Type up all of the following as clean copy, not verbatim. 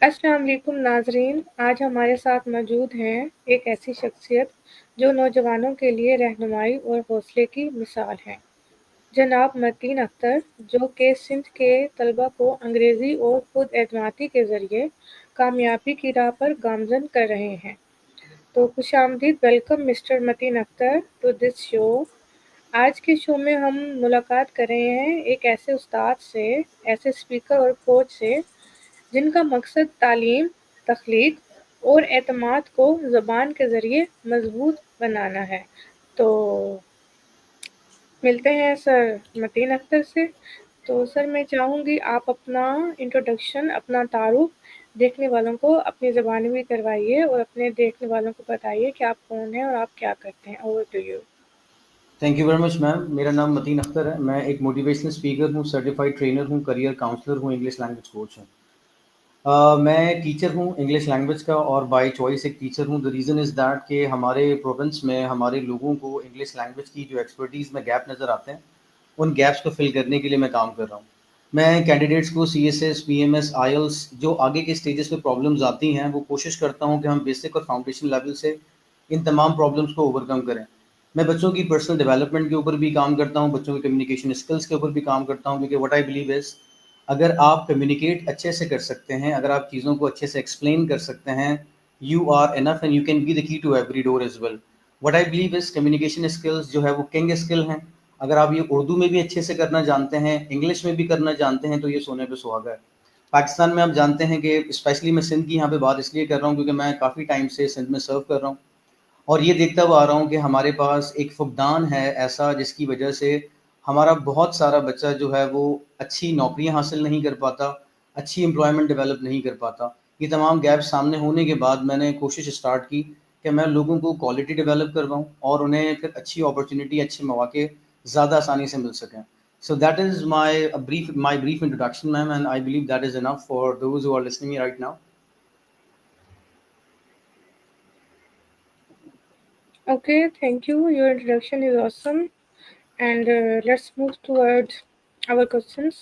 अस्सलाम वालेकुम नाज़रीन, आज हमारे साथ मौजूद हैं एक ऐसी शख्सियत जो नौजवानों के लिए रहनुमाई और हौसले की मिसाल हैं। जनाब मतीन अख्तर, जो कि सिंध के तलबा को अंग्रेज़ी और खुद एतमादी के ज़रिए कामयाबी की राह पर गामज़न कर रहे हैं। तो खुशामदीद, welcome mister Mateen Akhtar to this show. आज के शो में हम मुलाकात कर रहे हैं एक ऐसे उस्ताद से, ऐसे स्पीकर और कोच से जिनका मकसद तालीम, तख्लीक और एतमाद को ज़बान के ज़रिए मज़बूत बनाना है। तो मिलते हैं सर मतीन अख्तर से। तो सर मैं चाहूँगी आप अपना इंट्रोडक्शन, अपना तारुफ़ देखने वालों को अपनी ज़बानी में करवाइए और अपने देखने वालों को बताइए कि आप कौन हैं और आप क्या करते हैं। Over to you. Thank you very much ma'am. मेरा नाम मतीन अख्तर है। मैं एक मोटिवेशनल स्पीकर हूँ, सर्टिफाइड ट्रेनर हूँ, करियर काउंसलर हूँ, इंग्लिश लैंग्वेज कोच हूँ। मैं टीचर हूँ इंग्लिश लैंग्वेज का और बाय चॉइस एक टीचर हूँ। द रीज़न इज़ दैट कि हमारे प्रोविंस में हमारे लोगों को इंग्लिश लैंग्वेज की जो एक्सपर्टीज़ में गैप नज़र आते हैं, उन गैप्स को फिल करने के लिए मैं काम कर रहा हूँ। मैं कैंडिडेट्स को CSS, PMS, IELTS जो आगे के स्टेजेस पे प्रॉब्लम्स आती हैं, वो कोशिश करता हूँ कि हम बेसिक और फाउंडेशन लेवल से इन तमाम प्रॉब्लम्स को ओवरकम करें। मैं बच्चों की पर्सनल डेवलपमेंट के ऊपर भी काम करता हूँ, बच्चों की कम्युनिकेशन स्किल्स के ऊपर भी काम करता हूँ, क्योंकि व्हाट आई बिलीव इज़ अगर आप कम्युनिकेट अच्छे से कर सकते हैं, अगर आप चीज़ों को अच्छे से एक्सप्लेन कर सकते हैं, you are enough and you can be the key to every door as well. What I believe is communication skills जो है वो किंग स्किल हैं। अगर आप ये उर्दू में भी अच्छे से करना जानते हैं, इंग्लिश में भी करना जानते हैं, तो ये सोने पे सुहागा है। पाकिस्तान में आप जानते हैं कि स्पेशली मैं सिंध की यहाँ पे बात इसलिए कर रहा हूँ क्योंकि मैं काफ़ी टाइम से सिंध में सर्व कर रहा हूँ और ये देखता हुआ आ रहा हूँ कि हमारे पास एक फुकदान है ऐसा, जिसकी वजह से हमारा बहुत सारा बच्चा जो है वो अच्छी नौकरियाँ हासिल नहीं कर पाता, अच्छी एम्प्लॉयमेंट डेवलप नहीं कर पाता। ये तमाम गैप सामने होने के बाद मैंने कोशिश स्टार्ट की कि मैं लोगों को क्वालिटी डेवलप करवाऊँ और उन्हें फिर अच्छी अपॉर्चुनिटी, अच्छे मौके ज़्यादा आसानी से मिल सकें। So that is my brief introduction, ma'am, and I believe that is enough for those who are listening me right now. Okay, thank you. Your introduction is awesome. And let's move towards our questions.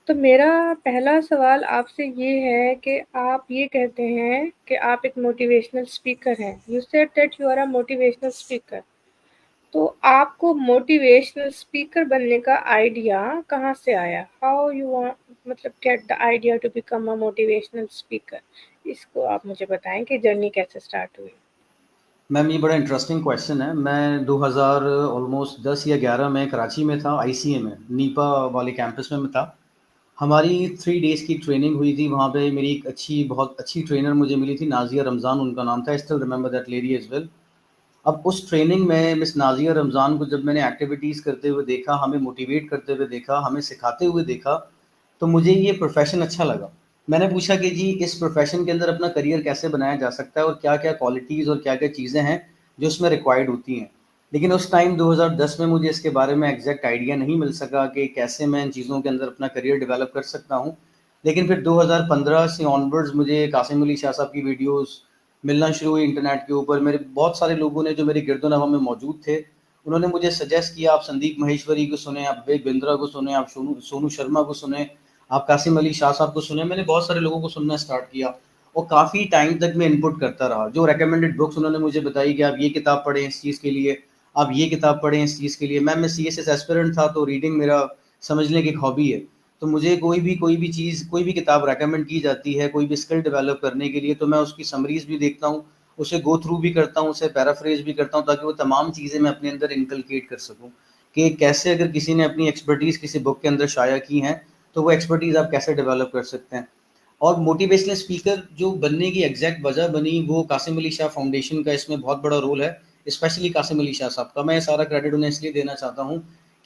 तो मेरा पहला सवाल आपसे ये है कि आप ये कहते हैं कि आप एक मोटिवेशनल स्पीकर हैं। You said that you are a motivational speaker. तो आपको मोटिवेशनल स्पीकर बनने का आइडिया कहाँ से आया? हाउ यू वांट, मतलब get the idea to become a motivational speaker? इसको आप मुझे बताएं कि जर्नी कैसे स्टार्ट हुई। मैम ये बड़ा इंटरेस्टिंग क्वेश्चन है। मैं 2000 ऑलमोस्ट 10 या 11 में कराची में था, ICA में, नीपा वाले कैंपस में मैं था। हमारी 3 डेज़ की ट्रेनिंग हुई थी वहाँ पे। मेरी एक बहुत अच्छी ट्रेनर मुझे मिली थी, नाजिया रमज़ान उनका नाम था। I still remember that lady as well. अब उस ट्रेनिंग में मिस नाजिया रमज़ान को जब मैंने एक्टिविटीज़ करते हुए देखा, हमें मोटिवेट करते हुए देखा, हमें सिखाते हुए देखा, तो मुझे ये प्रोफ़ेशन अच्छा लगा। मैंने पूछा कि जी इस प्रोफ़ेशन के अंदर अपना करियर कैसे बनाया जा सकता है और क्या-क्या क्वालिटीज़ और क्या-क्या चीज़ें हैं जो उसमें रिक्वायर्ड होती हैं। लेकिन उस टाइम 2010 में मुझे इसके बारे में एग्ज़ैक्ट आइडिया नहीं मिल सका कि कैसे मैं इन चीज़ों के अंदर अपना करियर डेवलप कर सकता हूँ। लेकिन फिर 2015 से ऑनवर्ड्स मुझे कासिम अली शाह साहब की वीडियोज़ मिलना शुरू हुई इंटरनेट के ऊपर। मेरे बहुत सारे लोगों ने जो मेरे गिरदोनवा में मौजूद थे, उन्होंने मुझे सजेस्ट किया, आप संदीप महेश्वरी को सुने, आप विवेक बिंद्रा को सुने, आप सोनू सोनू शर्मा को सुने, आप कासिम अली शाह साहब को सुने। मैंने बहुत सारे लोगों को सुनना स्टार्ट किया और काफ़ी टाइम तक मैं इनपुट करता रहा। जो रिकमेंडेड बुक्स उन्होंने मुझे बताई कि आप ये किताब पढ़ें इस चीज़ के लिए, आप ये किताब पढ़ें इस चीज़ के लिए। मैं CSS एस्पिरेंट था, तो रीडिंग मेरा समझ लें कि एक हॉबी है। तो मुझे कोई भी चीज़, कोई भी किताब रिकमेंड की जाती है कोई भी स्किल डेवलप करने के लिए, तो मैं उसकी समरीज़ भी देखता हूँ, उसे गो थ्रू भी करता हूँ, उसे पैराफ्रेज भी करता हूँ, ताकि वो तमाम चीज़ें मैं अपने अंदर इनकलकेट कर सकूँ कि कैसे अगर किसी ने अपनी एक्सपर्टीज़ किसी बुक के अंदर शाया की हैं, तो वो एक्सपर्टीज़ आप कैसे डेवलप कर सकते हैं। और मोटिवेशनल स्पीकर जो बनने की एग्जैक्ट वजह बनी, वो कासिम अली शाह फाउंडेशन का इसमें बहुत बड़ा रोल है। स्पेशली कासिम अली शाह साहब का मैं सारा क्रेडिट उन्हें इसलिए देना चाहता हूँ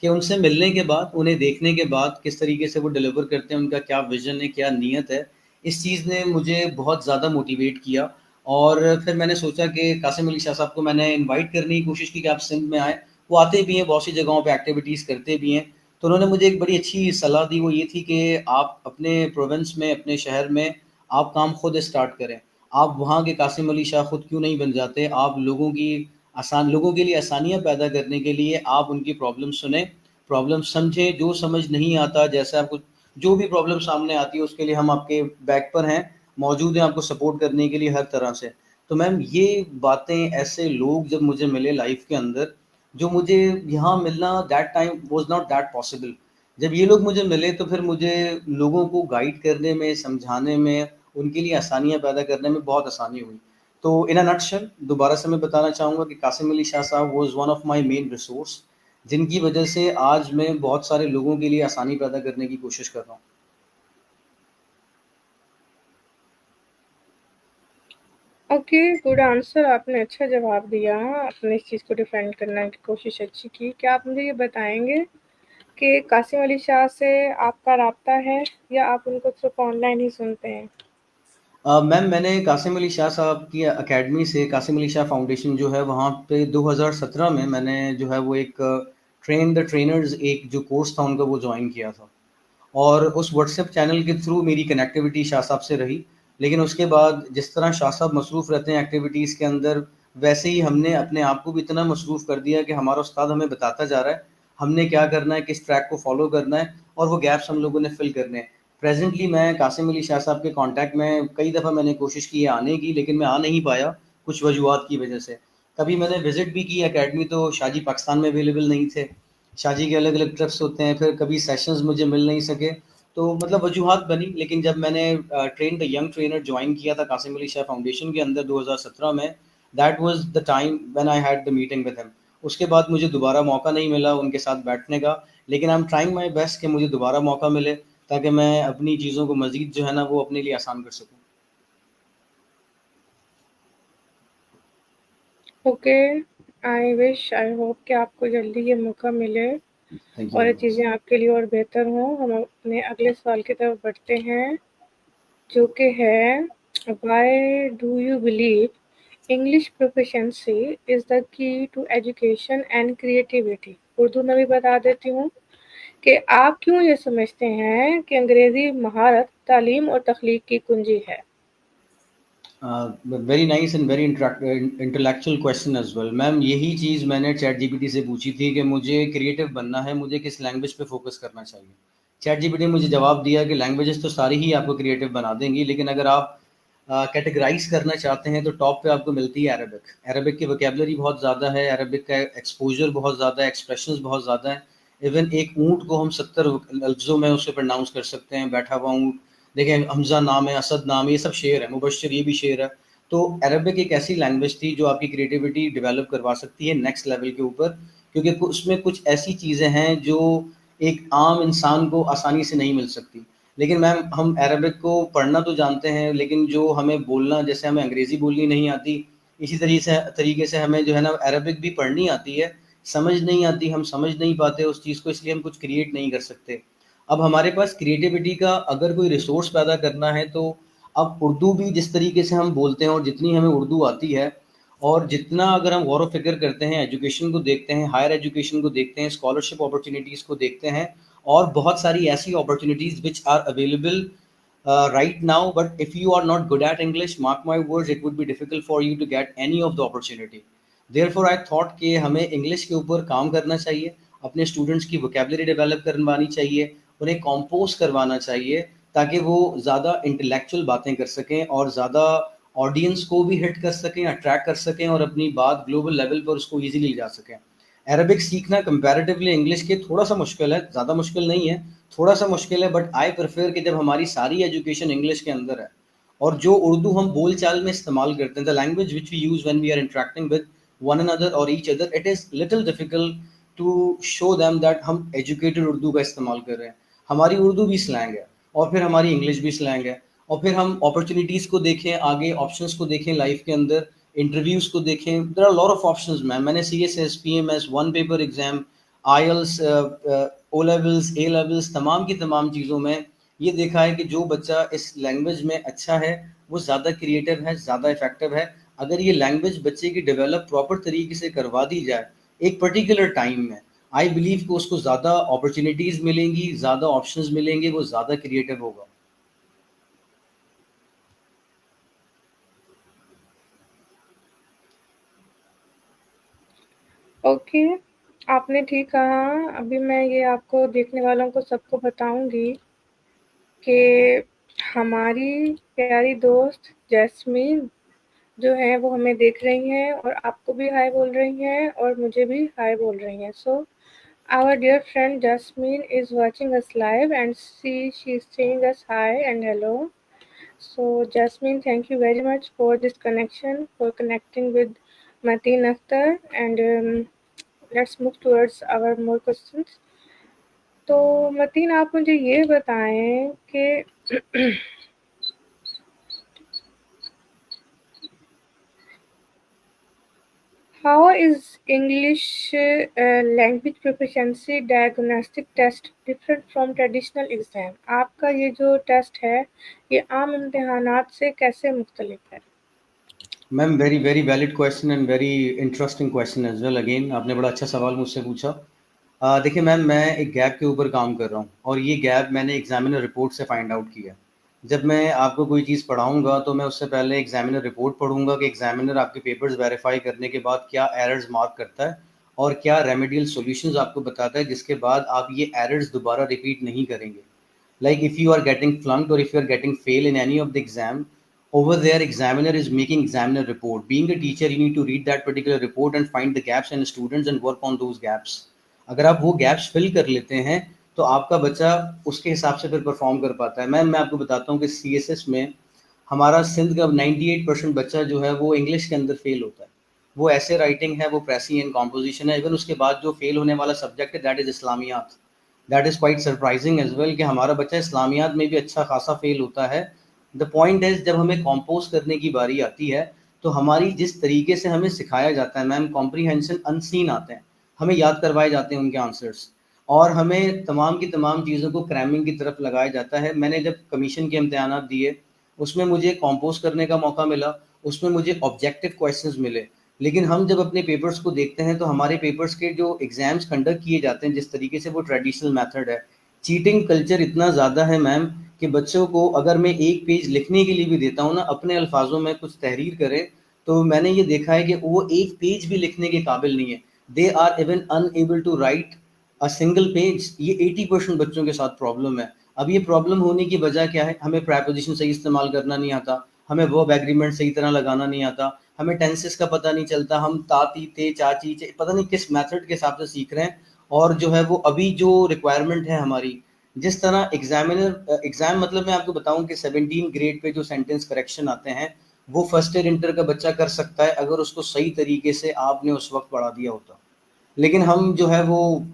कि उनसे मिलने के बाद, उन्हें देखने के बाद किस तरीके से वो डिलीवर करते हैं, उनका क्या विजन है, क्या नीयत है, इस चीज़ ने मुझे बहुत ज़्यादा मोटिवेट किया। और फिर मैंने सोचा कि कासिम अली शाह साहब को मैंने इनवाइट करने की कोशिश की कि आप सिंध में आएँ। वो आते भी हैं, बहुत सी जगहों पे एक्टिविटीज़ करते भी हैं। तो उन्होंने मुझे एक बड़ी अच्छी सलाह दी, वो ये थी कि आप अपने प्रोविंस में, अपने शहर में आप काम खुद स्टार्ट करें। आप वहाँ के कासिम अली शाह खुद क्यों नहीं बन जाते? आप लोगों के लिए आसानियाँ पैदा करने के लिए आप उनकी प्रॉब्लम सुनें, प्रॉब्लम समझें, जो समझ नहीं आता, जैसे आपको जो भी प्रॉब्लम सामने आती है उसके लिए हम आपके बैक पर हैं। मौजूद हैं आपको सपोर्ट करने के लिए हर तरह से। तो मैम ये बातें, ऐसे लोग जब मुझे मिले लाइफ के अंदर, जो मुझे यहाँ मिलना that time was not that possible. जब ये लोग मुझे मिले तो फिर मुझे लोगों को गाइड करने में, समझाने में, उनके लिए आसानियाँ पैदा करने में बहुत आसानी हुई। तो इन अ नटशेल दोबारा से मैं बताना चाहूँगा कि कासिम अली शाह साहब was one of my main resource, जिनकी वजह से आज मैं बहुत सारे लोगों के लिए आसानी पैदा करने की कोशिश कर रहा हूँ। Okay, good answer. आपने अच्छा जवाब दिया, आपने इस चीज़ को डिफेंड करने की कोशिश अच्छी की। क्या आप मुझे ये बताएंगे कि कासिम अली शाह से आपका राब्ता है या आप उनको सिर्फ ऑनलाइन ही सुनते हैं? मैम मैंने कासिम अली शाह साहब की एकेडमी से, कासिम अली शाह फाउंडेशन जो है वहाँ पे 2017 में मैंने जो है वो एक ट्रेन द ट्रेनर्स एक जो कोर्स था उनका वो ज्वाइन किया था। और उस व्हाट्सएप चैनल के थ्रू मेरी कनेक्टिविटी शाह साहब से रही। लेकिन उसके बाद जिस तरह शाह साहब मसरूफ़ रहते हैं एक्टिविटीज़ के अंदर, वैसे ही हमने अपने आप को भी इतना मसरूफ़ कर दिया कि हमारा उस्ताद हमें बताता जा रहा है हमने क्या करना है, किस ट्रैक को फॉलो करना है, और वो गैप्स हम लोगों ने फिल करने हैं। प्रेजेंटली मैं कासिम अली शाह साहब के कांटेक्ट में कई दफ़ा मैंने कोशिश की है आने की, लेकिन मैं आ नहीं पाया कुछ वजूहत की वजह से। कभी मैंने विजिट भी की एकेडमी तो शाहजी पाकिस्तान में अवेलेबल नहीं थे, शाहजी के अलग अलग ट्रिप्स होते हैं, फिर कभी सेशंस मुझे मिल नहीं सके, तो मतलब वजूहत बनी। लेकिन जब मैंने train the young trainer join किया था कासिम अली शाह फाउंडेशन के अंदर 2017 में, that was the time when I had the meeting with him. उसके बाद मुझे दोबारा मौका नहीं मिला उनके साथ बैठने का, लेकिन I am trying my best कि मुझे दोबारा मौका मिले ताकि मैं अपनी चीज़ों को मज़ीद जो है ना वो अपने लिए आसान कर सकूँ। Okay, I wish, I hope कि आपको जल्दी ये मौका मिले थैंक यू और ये वेरी मच। चीज़ें आपके लिए और बेहतर हों। हम अपने अगले सवाल की तरफ बढ़ते हैं, जो कि है, why do you believe English proficiency is the key to education and creativity? Urdu में भी बता देती हूँ कि आप क्यों ये समझते हैं कि अंग्रेज़ी महारत, तालीम और तख्लीक की कुंजी है? Very nice and very intellectual question as well. Ma'am यही चीज़ मैंने चैट जीपीटी से पूछी थी कि मुझे क्रिएटिव बनना है, मुझे किस लैंग्वेज पे फोकस करना चाहिए। चैट जीपीटी ने मुझे जवाब दिया कि लैंग्वेजेस तो सारी ही आपको क्रिएटिव बना देंगी, लेकिन अगर आप कैटेगराइज करना चाहते हैं तो टॉप पे आपको मिलती है अरबिक। अरबिक की वोकेबलरी बहुत ज़्यादा है, अरबिक का एक्सपोजर बहुत ज़्यादा है, एक्सप्रेशंस बहुत ज़्यादा है। इवन एक ऊँट को हम 70 लफ्ज़ों में उसे प्रोनाउंस कर सकते हैं, बैठा हुआ ऊँट। देखें, हमज़ा नाम है, असद नाम है, ये सब शेर है, मुबश्शिर ये भी शेर है। तो अरबिक एक ऐसी लैंग्वेज थी जो आपकी क्रिएटिविटी डेवलप करवा सकती है नेक्स्ट लेवल के ऊपर, क्योंकि उसमें कुछ ऐसी चीज़ें हैं जो एक आम इंसान को आसानी से नहीं मिल सकती। लेकिन मैम हम अरबिक को पढ़ना तो जानते हैं, लेकिन जो हमें बोलना, जैसे हमें अंग्रेज़ी बोलनी नहीं आती, इसी तरीके से हमें जो है ना अरबिक भी पढ़नी आती है, समझ नहीं आती, हम समझ नहीं पाते उस चीज़ को, इसलिए हम कुछ क्रिएट नहीं कर सकते। अब हमारे पास क्रिएटिविटी का अगर कोई रिसोर्स पैदा करना है तो अब उर्दू भी जिस तरीके से हम बोलते हैं और जितनी हमें उर्दू आती है, और जितना अगर हम गौर व फ़िक्र करते हैं, एजुकेशन को देखते हैं, हायर एजुकेशन को देखते हैं, स्कॉलरशिप अपॉर्चुनिटीज़ को देखते हैं, और बहुत सारी ऐसी opportunities which are available right now, but if you are not good at English, mark my words, it would be difficult for you to get any of the opportunity. Therefore I thought कि हमें English के ऊपर काम करना चाहिए, अपने students की vocabulary develop करवानी चाहिए, उन्हें कंपोज करवाना चाहिए, ताकि वो ज़्यादा इंटेलेक्चुअल बातें कर सकें और ज़्यादा ऑडियंस को भी हिट कर सकें, अट्रैक्ट कर सकें, और अपनी बात ग्लोबल लेवल पर उसको ईजिली ले जा सकें। अरबिक सीखना कंपैरेटिवली इंग्लिश के थोड़ा सा मुश्किल है, ज़्यादा मुश्किल नहीं है, थोड़ा सा मुश्किल है, बट आई प्रेफर कि जब हमारी सारी एजुकेशन इंग्लिश के अंदर है और जो उर्दू हम बोल चाल में इस्तेमाल करते हैं, the language which we use when we are interacting with one another और each other, it is little difficult to show them that हम एजुकेटेड उर्दू का इस्तेमाल कर रहे हैं। हमारी उर्दू भी स्लैंग है, और फिर हमारी इंग्लिश भी स्लैंग है, और फिर हम अपॉर्चुनिटीज़ को देखें, आगे ऑप्शंस को देखें लाइफ के अंदर, इंटरव्यूज़ को देखें, there are lot of options ma'am. मैंने CSS, PMS, one paper exam, IELTS, O levels, A levels, तमाम की तमाम चीज़ों में ये देखा है कि जो बच्चा इस लैंग्वेज में अच्छा है वो ज़्यादा क्रिएटिव है, ज़्यादा इफेक्टिव है। अगर ये लैंग्वेज बच्चे की डेवलप प्रॉपर तरीके से करवा दी जाए एक पर्टिकुलर टाइम में, आई बिलीव कि उसको ज़्यादा अपॉर्चुनिटीज़ मिलेंगी, ज़्यादा ऑप्शंस मिलेंगे, वो ज़्यादा क्रिएटिव होगा। ओके, आपने ठीक कहा। अभी मैं ये आपको, देखने वालों को सबको बताऊँगी कि हमारी प्यारी दोस्त जैस्मीन जो है वो हमें देख रही हैं और आपको भी हाय बोल रही हैं और मुझे भी हाय बोल रही हैं। सो our dear friend Jasmine is watching us live and she's saying us hi and hello. So Jasmine, thank you very much for this connection, for connecting with Mateen Akhtar, and let's move towards our more questions. तो मतीन आप मुझे ये बताएं कि how is English language proficiency diagnostic test different from traditional exam? आपका ये जो test है ये आम इम्तिहानात से कैसे मुख्तलिफ है? Ma'am very very valid question and very interesting question as well. Again आपने बड़ा अच्छा सवाल मुझसे पूछा। देखिए मैम, मैं एक गैप के ऊपर काम कर रहा हूँ और ये गैप मैंने एग्जामिनर रिपोर्ट से फाइंड आउट किया। जब मैं आपको कोई चीज़ पढ़ाऊँगा तो मैं उससे पहले एग्जामिनर रिपोर्ट पढ़ूंगा कि एग्जामिनर आपके पेपर्स वेरीफाई करने के बाद क्या एरर्स मार्क करता है और क्या रेमेडियल सॉल्यूशंस आपको बताता है, जिसके बाद आप ये एरर्स दोबारा रिपीट नहीं करेंगे। Like if you are getting flunked or if you are getting fail in any of the exam, over there examiner is making examiner report. Being a teacher, you need to read that particular report and find the gaps in students and work on those gaps. अगर आप वो gaps fill कर लेते हैं तो आपका बच्चा उसके हिसाब से फिर परफॉर्म कर पाता है। मैं आपको बताता हूँ कि सीएसएस में हमारा सिंध का 98% बच्चा जो है वो इंग्लिश के अंदर फेल होता है। वो ऐसे राइटिंग है, वो प्रेसी एंड कॉम्पोजिशन है। इवन उसके बाद जो फेल होने वाला सब्जेक्ट है that is Islamiyat. That is quite surprising as well कि हमारा बच्चा इस्लामियात में भी अच्छा खासा फेल होता है। द पॉइंट इज जब हमें कॉम्पोज करने की बारी आती है तो हमारी जिस तरीके से हमें सिखाया जाता है मैम, कॉम्प्रीहेंशन अनसीन आते हैं, हमें याद करवाए जाते हैं उनके आंसर्स और हमें तमाम की तमाम चीज़ों को क्रैमिंग की तरफ लगाया जाता है। मैंने जब कमीशन के इम्तहानात दिए उसमें मुझे कॉम्पोज करने का मौका मिला, उसमें मुझे ऑब्जेक्टिव क्वेश्चंस मिले। लेकिन हम जब अपने पेपर्स को देखते हैं तो हमारे पेपर्स के जो एग्जाम्स कंडक्ट किए जाते हैं जिस तरीके से वो ट्रेडिशनल मेथड है, चीटिंग कल्चर इतना ज़्यादा है मैम कि बच्चों को अगर मैं एक पेज लिखने के लिए भी देता हूँ ना, अपने अल्फाजों में कुछ तहरीर करे, तो मैंने ये देखा है कि वो एक पेज भी लिखने के काबिल नहीं है। They are even unable to write a single page. ये 80% बच्चों के साथ प्रॉब्लम है। अब ये प्रॉब्लम होने की वजह क्या है? हमें प्रेपोजिशन सही इस्तेमाल करना नहीं आता, हमें वर्ब एग्रीमेंट सही तरह लगाना नहीं आता, हमें टेंसेस का पता नहीं चलता, हम ताती थे चाची चे पता नहीं किस मेथड के हिसाब से सीख रहे हैं। और जो है वो अभी जो रिक्वायरमेंट है हमारी, जिस तरह एग्जाम मतलब मैं आपको बताऊं कि 17 ग्रेड पे जो सेंटेंस करेक्शन आते हैं वो फर्स्ट ईयर इंटर का बच्चा कर सकता है अगर उसको सही तरीके से आपने उस वक्त पढ़ा दिया होता। लेकिन हम जो है वो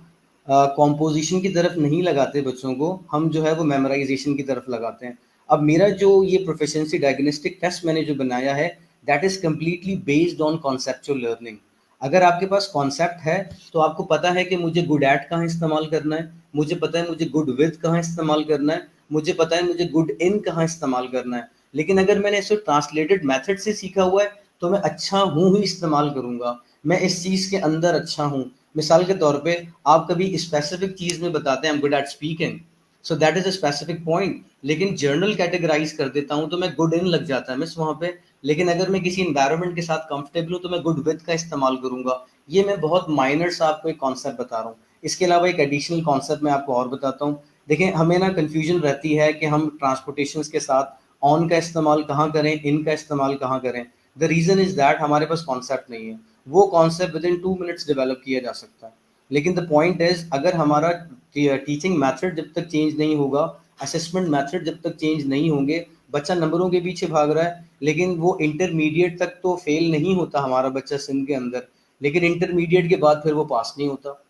कॉम्पोजिशन की तरफ नहीं लगाते बच्चों को, हम जो है वो मेमोराइजेशन की तरफ लगाते हैं। अब मेरा जो ये प्रोफिशिएंसी डायग्नोस्टिक टेस्ट मैंने जो बनाया है that is completely based on conceptual learning. अगर आपके पास कॉन्सेप्ट है तो आपको पता है कि मुझे गुड एट कहाँ इस्तेमाल करना है, मुझे पता है मुझे गुड विद कहाँ इस्तेमाल करना है, मुझे पता है मुझे गुड इन कहाँ इस्तेमाल करना है। लेकिन अगर मैंने इसे ट्रांसलेटेड मेथड से सीखा हुआ है तो मैं अच्छा हूँ ही इस्तेमाल करूँगा, मैं इस चीज़ के अंदर अच्छा हूँ। मिसाल के तौर पे आप कभी स्पेसिफिक चीज़ में बताते हैं I am good at speaking, so that is a specific point. लेकिन जर्नल कैटेगराइज कर देता हूँ तो मैं गुड इन लग जाता है मिस वहाँ पे। लेकिन अगर मैं किसी इन्वायरमेंट के साथ कंफर्टेबल हूँ तो मैं गुड विद का इस्तेमाल करूंगा। ये मैं बहुत माइनर सा आपको एक कॉन्सेप्ट बता रहा हूँ। इसके अलावा एक एडिशनल कॉन्सेप्ट मैं आपको और बताता हूँ। देखिए हमें ना कन्फ्यूजन रहती है कि हम ट्रांसपोर्टेशन के साथ ऑन का इस्तेमाल कहाँ करें, इन का इस्तेमाल कहाँ करें। द रीज़न इज़ दैट हमारे पास कॉन्सेप्ट नहीं है। वो concept with in 2 minutes develop किया जा सकता है। लेकिन द पॉइंट इज अगर हमारा टीचिंग मेथड जब तक चेंज नहीं होगा, असेसमेंट मेथड जब तक चेंज नहीं होंगे, बच्चा नंबरों के पीछे भाग रहा है लेकिन वो इंटरमीडिएट तक तो फेल नहीं होता हमारा बच्चा सिंध के अंदर, लेकिन इंटरमीडिएट के बाद फिर वो पास नहीं होता।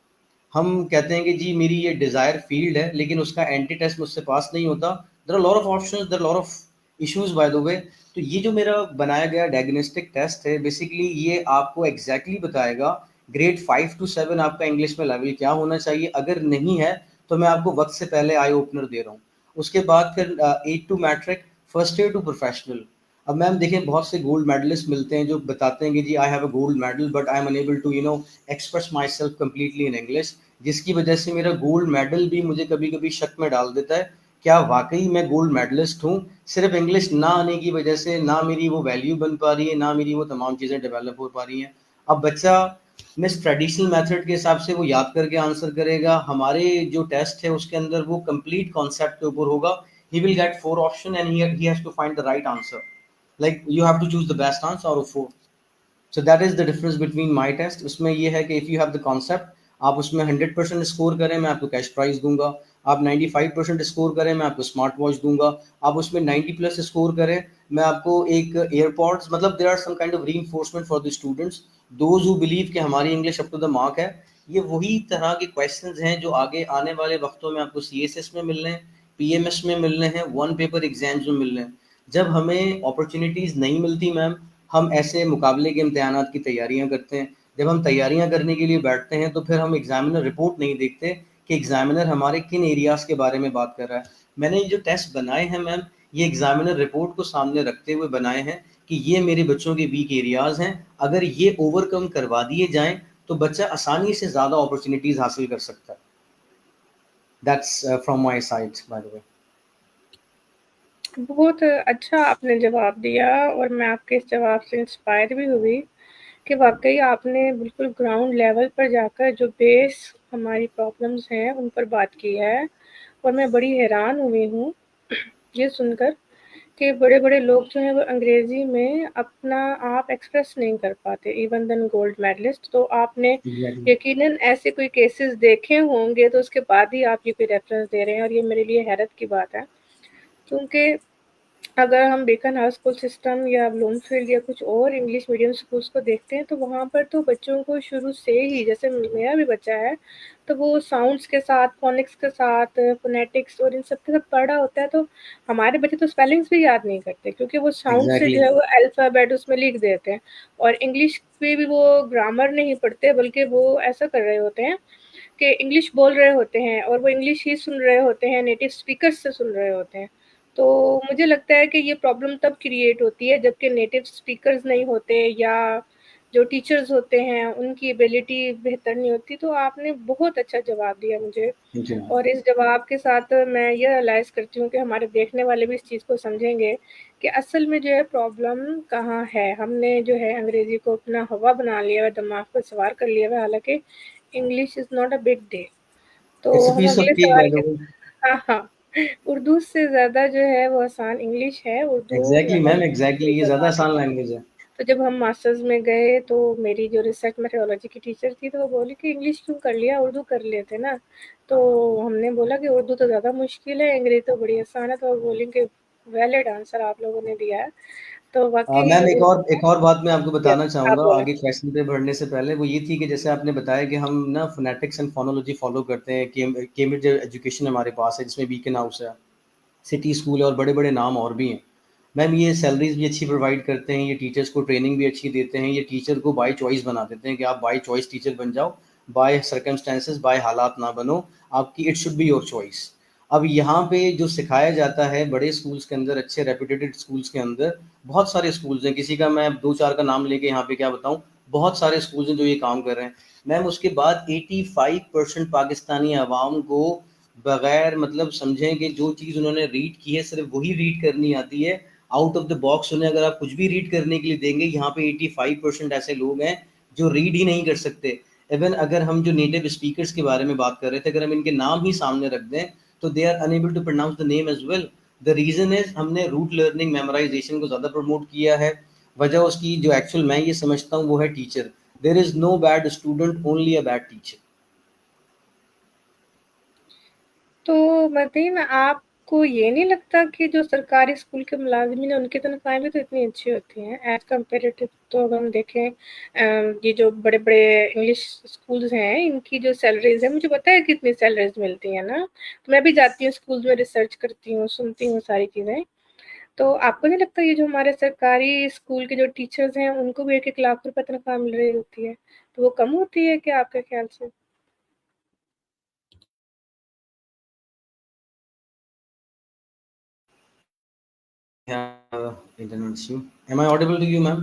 हम कहते हैं कि जी मेरी ये डिज़ायर फील्ड है लेकिन उसका एंटी टेस्ट मुझसे पास नहीं होता। There are lot of options, there are lot of issues by the way. तो ये जो मेरा बनाया गया डायग्नोस्टिक टेस्ट है बेसिकली ये आपको एग्जैक्टली बताएगा ग्रेड 5 to 7 आपका इंग्लिश में लेवल क्या होना चाहिए। अगर नहीं है तो मैं आपको वक्त से पहले आई ओपनर दे रहा हूँ। उसके बाद फिर 8 to matric, first year to professional. अब मैम देखें बहुत से गोल्ड मेडलिस्ट मिलते हैं जो बताते हैं कि जी I have a gold medal but I am unable to express myself completely in English, जिसकी वजह से मेरा गोल्ड मेडल भी मुझे कभी कभी शक में डाल देता है क्या वाकई मैं गोल्ड मेडलिस्ट हूँ। सिर्फ इंग्लिश ना आने की वजह से ना मेरी वो वैल्यू बन पा रही है, ना मेरी वो तमाम चीज़ें डेवलप हो पा रही हैं। अब बच्चा मिस ट्रेडिशनल मेथड के हिसाब से वो याद करके आंसर करेगा, हमारे जो टेस्ट है उसके अंदर वो कंप्लीट कॉन्सेप्ट के ऊपर होगा he will get 4 option and he has to find the right answer. Like you have to choose the best answer out of 4. So that is the difference between my test. उसमें ये है कि if you have the concept, आप उसमें 100% score करें, मैं आपको cash prize दूंगा. आप 95% स्कोर करें, मैं आपको स्मार्ट वॉच दूंगा. आप उसमें 90 प्लस स्कोर करें, मैं आपको एक एयरपॉड्स. मतलब there are some kind of reinforcement for the students, those who believe कि हमारी English up to the mark है. ये वही तरह के क्वेश्चंस हैं जो आगे आने वाले वक्तों में आपको सीएसएस में मिलने हैं, पीएमएस में मिलने हैं, वन पेपर एग्जाम्स में मिलने हैं. जब हमें अपॉर्चुनिटीज़ नहीं मिलती मैम, हम ऐसे मुकाबले के इम्तिहानात की तैयारियां करते हैं. जब हम तैयारियां करने के लिए बैठते हैं तो फिर हम एग्जामिनर रिपोर्ट नहीं देखते कि एग्जामिनर हमारे किन एरियाज़ के बारे में बात कर रहा है. मैंने जो टेस्ट बनाए हैं मैम, ये एग्जामिनर रिपोर्ट को सामने रखते हुए बनाए हैं कि ये मेरे बच्चों के वीक एरियाज़ हैं. अगर ये ओवरकम करवा दिए जाएं तो बच्चा आसानी से ज़्यादा अपॉर्चुनिटीज़ हासिल कर सकता है. That's from my side by the वे. बहुत अच्छा आपने जवाब दिया और मैं आपके इस जवाब से इंस्पायर भी हुई कि वाक़ई आपने बिल्कुल ग्राउंड लेवल पर जाकर जो बेस हमारी प्रॉब्लम्स हैं, उन पर बात की है और मैं बड़ी हैरान हुई हूँ ये सुनकर कि बड़े-बड़े लोग जो हैं वो अंग्रेज़ी में अपना आप एक्सप्रेस नहीं कर पाते, इवन देन गोल्ड मेडलिस्ट. तो आपने एग्जैक्टली. यकीनन ऐसे कोई केसेस देखे होंगे, तो उसके बाद ही आप ये कोई रेफ़रेंस दे रहे हैं और ये मेरे लिए हैरत की बात है. क्योंकि अगर हम बेकन हाउस स्कूल सिस्टम या ब्लूमफील्ड या कुछ और इंग्लिश मीडियम स्कूल्स को देखते हैं, तो वहाँ पर तो बच्चों को शुरू से ही, जैसे मेरा भी बच्चा है, तो वो साउंड्स के साथ, फ़ोनिक्स के साथ, फ़ोनेटिक्स और इन सब के साथ पढ़ा होता है. तो हमारे बच्चे तो स्पेलिंग्स भी याद नहीं करते क्योंकि वो साउंड से एग्जैक्टली. जो है वो अल्फ़ाबेट उसमें लिख देते हैं. और इंग्लिश में भी वो ग्रामर नहीं पढ़ते, बल्कि वो ऐसा कर रहे होते हैं कि इंग्लिश बोल रहे होते हैं और वो इंग्लिश ही सुन रहे होते हैं, नेटिव स्पीकर्स से सुन रहे होते हैं. तो मुझे लगता है कि ये प्रॉब्लम तब क्रिएट होती है जबकि नेटिव स्पीकर्स नहीं होते या जो टीचर्स होते हैं उनकी एबिलिटी बेहतर नहीं होती. तो आपने बहुत अच्छा जवाब दिया मुझे थैंक यू. और इस जवाब के साथ मैं ये रियलाइज़ करती हूँ कि हमारे देखने वाले भी इस चीज़ को समझेंगे कि असल में जो है प्रॉब्लम कहाँ है. हमने जो है अंग्रेज़ी को अपना हवा बना लिया है, दिमाग पर सवार कर लिया है, हालाँकि English is not a big deal. It's तो अ हम पीस ऑफ अगले केक सवाल बाय द के वे. हाँ, हाँ। उर्दू से ज़्यादा जो है वो आसान इंग्लिश है, उर्दू एग्जैक्टली मैम, एग्जैक्टली, ये ज़्यादा बताने आसान में. लैंग्वेज है. तो जब हम मास्टर्स में गए तो मेरी जो रिसर्च मेथोडोलॉजी की टीचर थी तो वो बोली कि इंग्लिश क्यों कर लिया, उर्दू कर लेते ना. तो हमने बोला कि उर्दू तो ज़्यादा मुश्किल है, अंग्रेज़ी तो बड़ी आसान है. तो वो बोली कि वैलिड आंसर आप लोगों ने दिया है. तो वाक़ई मैम उर्दू एक और बात मैं आपको यस, बताना आप चाहूँगा बोलें. आगे क्वेश्चन पे बढ़ने से पहले. वो ये थी कि जैसे आपने बताया कि हम ना फोनेटिक्स एंड फोनोलॉजी फॉलो करते हैं. केम्ब्रिज एजुकेशन हमारे पास है जिसमें बीकन हाउस है, सिटी स्कूल है और बड़े बड़े नाम और भी हैं. मैम ये सैलरीज भी अच्छी प्रोवाइड करते हैं, ये टीचर्स को ट्रेनिंग भी अच्छी देते हैं, ये टीचर को बाय चॉइस बना देते हैं कि आप बाय चॉइस टीचर बन जाओ, बाय सर्कमस्टेंसेस, बाय हालात ना बनो. आपकी it should be your choice. अब यहाँ पे जो सिखाया जाता है बड़े स्कूल्स के अंदर, अच्छे रेपुटेटेड स्कूल्स के अंदर, बहुत सारे स्कूल्स हैं, किसी का मैं दो चार का नाम लेके यहाँ पे क्या बताऊँ, बहुत सारे स्कूल्स हैं जो ये काम कर रहे हैं. मैम उसके बाद 85% पाकिस्तानी आवाम को बगैर मतलब समझें कि जो चीज़ उन्होंने रीड की है सिर्फ वही रीड करनी आती है. आउट ऑफ द बॉक्स उन्हें अगर आप कुछ भी रीड करने के लिए देंगे, यहाँ पे 85% ऐसे लोग हैं जो रीड ही नहीं कर सकते. इवन अगर हम जो नेटिव स्पीकर्स के बारे में बात कर रहे थे, अगर हम इनके नाम ही सामने रख दें तो they are unable to pronounce the name as well. The reason is हमने रूट लर्निंग मेमोराइजेशन को ज़्यादा प्रमोट किया है. वजह उसकी जो एक्चुअल मैं ये समझता हूँ वो है teacher. There is no bad student, only a bad teacher. तो बताइए ना, आपको ये नहीं लगता कि जो सरकारी स्कूल के मुलाज़िमीन हैं, उनकी तनख्वाहें भी तो इतनी अच्छी होती हैं एज़ कम्पेरेटिव. तो अगर हम देखें ये जो बड़े-बड़े इंग्लिश स्कूल्स हैं, इनकी जो सैलरीज़ हैं, मुझे पता है कितनी सैलरीज़ मिलती हैं ना. तो मैं भी जाती हूँ स्कूल्स में, रिसर्च करती हूँ, सुनती हूँ सारी चीज़ें. तो आपको नहीं लगता ये जो हमारे सरकारी स्कूल के जो टीचर्स हैं, उनको भी 1-1 लाख रुपए तनख्वाह मिल रही होती है? तो वो कम होती है क्या आपके ख़्याल से? Internet issue. Am I audible to you ma'am?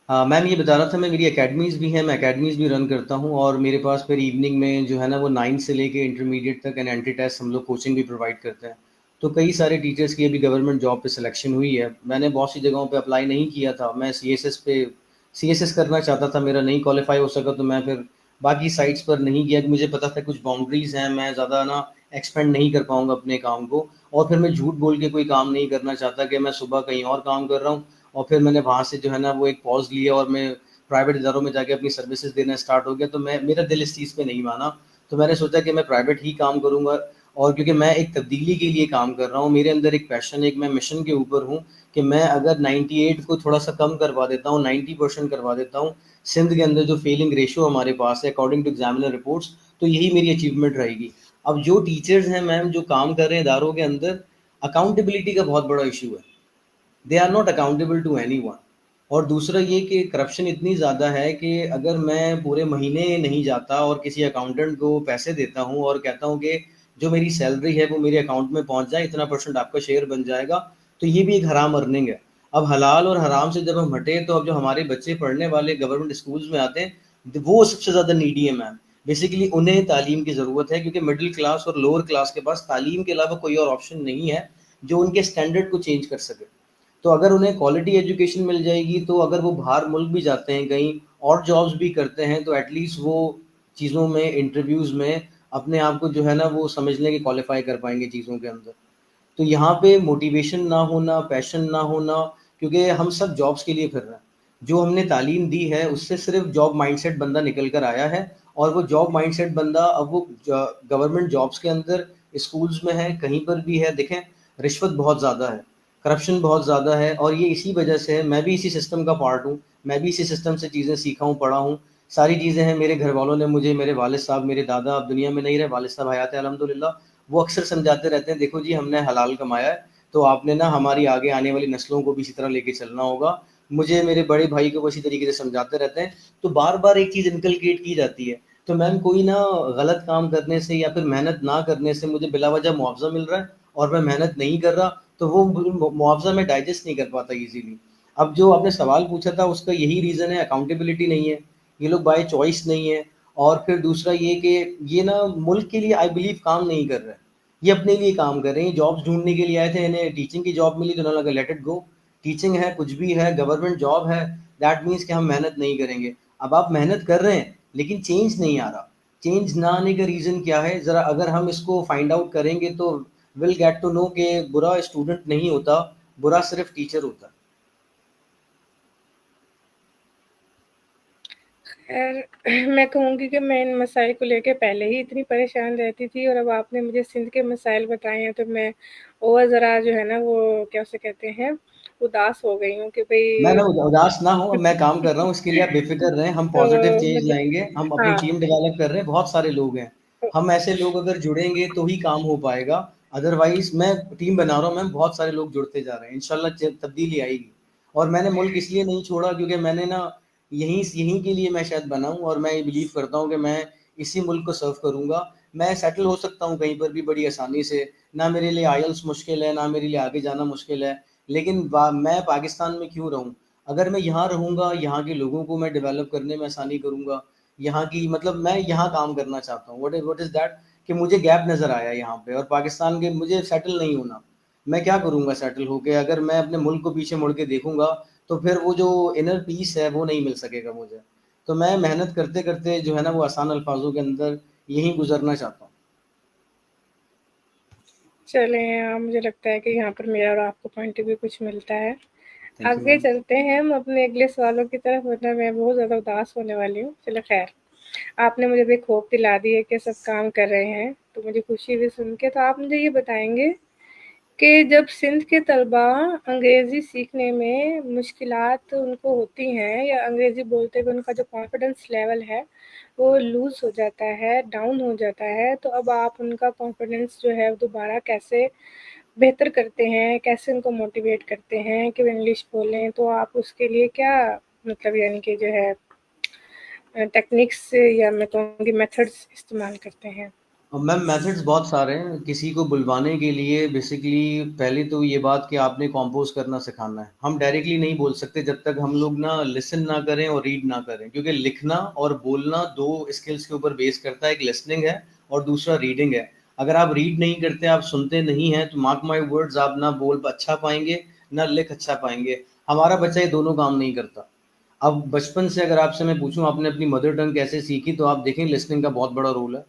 Ma'am ये बता रहा था मैं, मेरी एकेडमीज़ भी हैं, मैं एकेडमीज़ भी रन करता हूँ और मेरे पास फिर इवनिंग में जो है ना वो 9 से लेके इंटरमीडिएट तक एंड एंट्री टेस्ट हम लोग कोचिंग भी प्रोवाइड करते हैं. तो कई सारे टीचर्स की अभी गवर्नमेंट जॉब पे सिलेक्शन हुई है. मैंने बहुत सी जगहों पे अप्लाई नहीं किया था, मैं सी एस एस करना चाहता था, मेरा नहीं क्वालिफाई हो सका तो मैं फिर बाकी साइट्स पर नहीं गया. मुझे पता था कुछ बाउंड्रीज़ हैं, मैं ज़्यादा ना एक्सपेंड नहीं कर पाऊँगा अपने काम को, और फिर मैं झूठ बोल के कोई काम नहीं करना चाहता कि मैं सुबह कहीं और काम कर रहा हूँ और फिर मैंने वहाँ से जो है ना वो एक पॉज़ लिया और मैं प्राइवेट इदारों में जाके अपनी सर्विसेज देना स्टार्ट हो गया। तो मैं मेरा दिल इस चीज़ पे नहीं माना, तो मैंने सोचा कि मैं प्राइवेट ही काम करूँगा। और क्योंकि मैं एक तब्दीली के लिए काम कर रहा हूँ, मेरे अंदर एक पैशन, एक मैं मिशन के ऊपर हूँ कि मैं अगर 98 को थोड़ा सा कम करवा देता हूँ, 90% करवा देता हूँ सिंध के अंदर जो फेलिंग रेशियो हमारे पास है अकॉर्डिंग टू एग्जामिनर रिपोर्ट्स, तो यही मेरी अचीवमेंट रहेगी। अब जो टीचर्स हैं मैम, जो काम कर रहे हैं इदारों के अंदर, अकाउंटेबिलिटी का बहुत बड़ा इशू है। They are not accountable to anyone. और दूसरा ये कि करप्शन इतनी ज़्यादा है कि अगर मैं पूरे महीने नहीं जाता और किसी अकाउंटेंट को पैसे देता हूँ और कहता हूँ कि जो मेरी सैलरी है वो मेरे अकाउंट में पहुँच जाए, इतना परसेंट आपका शेयर बन जाएगा, तो ये भी एक हराम अर्निंग है। अब हलाल और हराम से जब हम हटे, तो अब जो हमारे बच्चे पढ़ने वाले गवर्नमेंट स्कूल्स में आते हैं, वो सबसे ज़्यादा नीडी है मैम। बेसिकली उन्हें तालीम की ज़रूरत है, क्योंकि मिडिल क्लास और लोअर क्लास के पास तालीम के अलावा कोई और ऑप्शन नहीं है जो उनके स्टैंडर्ड को चेंज कर सके। तो अगर उन्हें क्वालिटी एजुकेशन मिल जाएगी, तो अगर वो बाहर मुल्क भी जाते हैं कहीं और जॉब्स भी करते हैं, तो एटलीस्ट वो चीज़ों में, इंटरव्यूज़ में अपने आप को जो है ना वो समझ लें कि क्वालिफाई कर पाएंगे चीज़ों के अंदर। तो यहाँ पे मोटिवेशन ना होना, पैशन ना होना, क्योंकि हम सब जॉब्स के लिए फिर रहे हैं। जो हमने तालीम दी है उससे सिर्फ जॉब माइंडसेट बंदा निकल कर आया है, और वो जॉब माइंडसेट बंदा अब वो गवर्नमेंट जॉब्स के अंदर, स्कूल्स में है, कहीं पर भी है, देखें रिश्वत बहुत ज़्यादा है, करप्शन बहुत ज़्यादा है, और ये इसी वजह से है। मैं भी इसी सिस्टम का पार्ट हूँ, मैं भी इसी सिस्टम से चीज़ें सीखा हूँ, पढ़ा हूँ, सारी चीज़ें हैं। मेरे घर वालों ने मुझे, मेरे वालिद साहब, मेरे दादा अब दुनिया में नहीं रहे, वालिद साहब हयात है अल्हम्दुलिल्लाह, वो अक्सर समझाते रहते हैं, देखो जी हमने हलाल कमाया है, तो आपने ना हमारी आगे आने वाली नस्लों को भी इसी तरह लेके चलना होगा। मुझे मेरे बड़े भाई को इसी तरीके से समझाते रहते हैं। तो बार बार एक चीज़ इनकलकेट की जाती है। तो मैम कोई ना गलत काम करने से या फिर मेहनत ना करने से मुझे बिलावजह मुआवजा मिल रहा है और मैं मेहनत नहीं कर रहा, तो वो मुआवजा मैं डाइजेस्ट नहीं कर पाता इजीली। अब जो आपने सवाल पूछा था उसका यही रीज़न है, अकाउंटेबिलिटी नहीं है, ये लोग बाय चॉइस नहीं है। और फिर दूसरा ये कि ये ना मुल्क के लिए आई बिलीव काम नहीं कर रहे हैं, ये अपने लिए काम कर रहे हैं। जॉब्स ढूंढने के लिए आए थे, इन्हें टीचिंग की जॉब मिली तो उन्होंने लगा लेट इट गो, टीचिंग है, कुछ भी है, गवर्नमेंट जॉब है, दैट मीन्स कि हम मेहनत नहीं करेंगे। अब आप मेहनत कर रहे हैं लेकिन चेंज नहीं आ रहा। चेंज ना आने का रीज़न क्या है, ज़रा अगर हम इसको फाइंड आउट करेंगे तो विल गेट टू नो कि बुरा स्टूडेंट नहीं होता, बुरा सिर्फ टीचर होता है। खैर मैं कहूँगी कि मैं इन मसाइल को लेके पहले ही इतनी परेशान रहती थी, और अब आपने मुझे सिंध के मसाइल बताए हैं तो मैं और ज़रा जो है ना वो क्या उसे कहते हैं, उदास हो गई हूँ कि मैं भई ना उदास ना हो, मैं काम कर रहा हूँ, इसके लिए आप बेफ़िक्र रहें, हम तो पॉज़िटिव चेंज मुझे लाएँगे, हम अपनी हाँ, टीम डेवलप कर रहे हैं, बहुत सारे लोग हैं। हम ऐसे लोग अगर जुड़ेंगे तो ही काम हो पाएगा, अदरवाइज़ मैं टीम बना रहा हूँ मैम, बहुत सारे लोग जुड़ते जा रहे हैं, इंशाल्लाह तब्दीली आएगी। और मैंने मुल्क इसलिए नहीं छोड़ा क्योंकि मैंने ना यहीं यहीं के लिए मैं शायद बना हूँ, और मैं ये बिलीव करता हूँ कि मैं इसी मुल्क को सर्व करूँगा। मैं सेटल हो सकता हूँ कहीं पर भी बड़ी आसानी से, ना मेरे लिए आईएलटीएस मुश्किल है, ना मेरे लिए आगे जाना मुश्किल है, लेकिन मैं पाकिस्तान में क्यों रहूँ? अगर मैं यहाँ रहूँगा, यहाँ के लोगों को मैं डेवलप करने में आसानी करूँगा, यहाँ की मतलब मैं यहाँ काम करना चाहता हूँ। व्हाट इज़ दैट कि मुझे गैप नज़र आया यहाँ पे, और पाकिस्तान के मुझे सेटल नहीं होना। मैं क्या करूँगा सेटल होके, अगर मैं अपने मुल्क को पीछे मुड़ के देखूँगा, तो फिर वो जो इनर पीस है वो नहीं मिल सकेगा मुझे। तो मैं मेहनत करते-करते जो है ना वो आसान अल्फाज़ों के अंदर यहीं गुज़रना चाहता हूँ। चलें मुझे लगता है कि यहाँ पर मेरा और आपको पॉइंट ऑफ व्यू कुछ मिलता है। थैंक यू आगे मैम। चलते हैं हम अपने अगले सवालों की तरफ, वरना मैं बहुत ज़्यादा उदास होने वाली हूँ। चलो ख़ैर, आपने मुझे भी होप दिला दी है कि सब काम कर रहे हैं, तो मुझे खुशी हुई सुन के। तो आप मुझे ये बताएँगे कि जब सिंध के तलबा अंग्रेज़ी सीखने में मुश्किलात उनको होती हैं, या अंग्रेज़ी बोलते हुए उनका जो कॉन्फिडेंस लेवल है, वो लूज़ हो जाता है, डाउन हो जाता है, तो अब आप उनका कॉन्फिडेंस जो है वो दोबारा कैसे बेहतर करते हैं, कैसे उनको मोटिवेट करते हैं कि वो इंग्लिश बोलें? तो आप उसके लिए क्या मतलब यानी कि जो है टेक्निक्स या मैं कहूँगी मेथड्स इस्तेमाल करते हैं? मैम मेथड्स बहुत सारे हैं। किसी को बुलवाने के लिए बेसिकली पहले तो ये बात कि आपने कंपोज़ करना सिखाना है। हम डायरेक्टली नहीं बोल सकते जब तक हम लोग ना लिसन ना करें और रीड ना करें, क्योंकि लिखना और बोलना 2 स्किल्स के ऊपर बेस करता है। एक लिसनिंग है और दूसरा रीडिंग है। अगर आप रीड नहीं करते, आप सुनते नहीं हैं, तो मार्क माय वर्ड्स, आप ना बोल अच्छा पाएँगे, ना लिख अच्छा पाएँगे। हमारा बच्चा ये दोनों काम नहीं करता। अब बचपन से अगर आपसे मैं पूछूँ आपने अपनी मदर टंग कैसे सीखी, तो आप देखें लिसनिंग का बहुत बड़ा रोल है।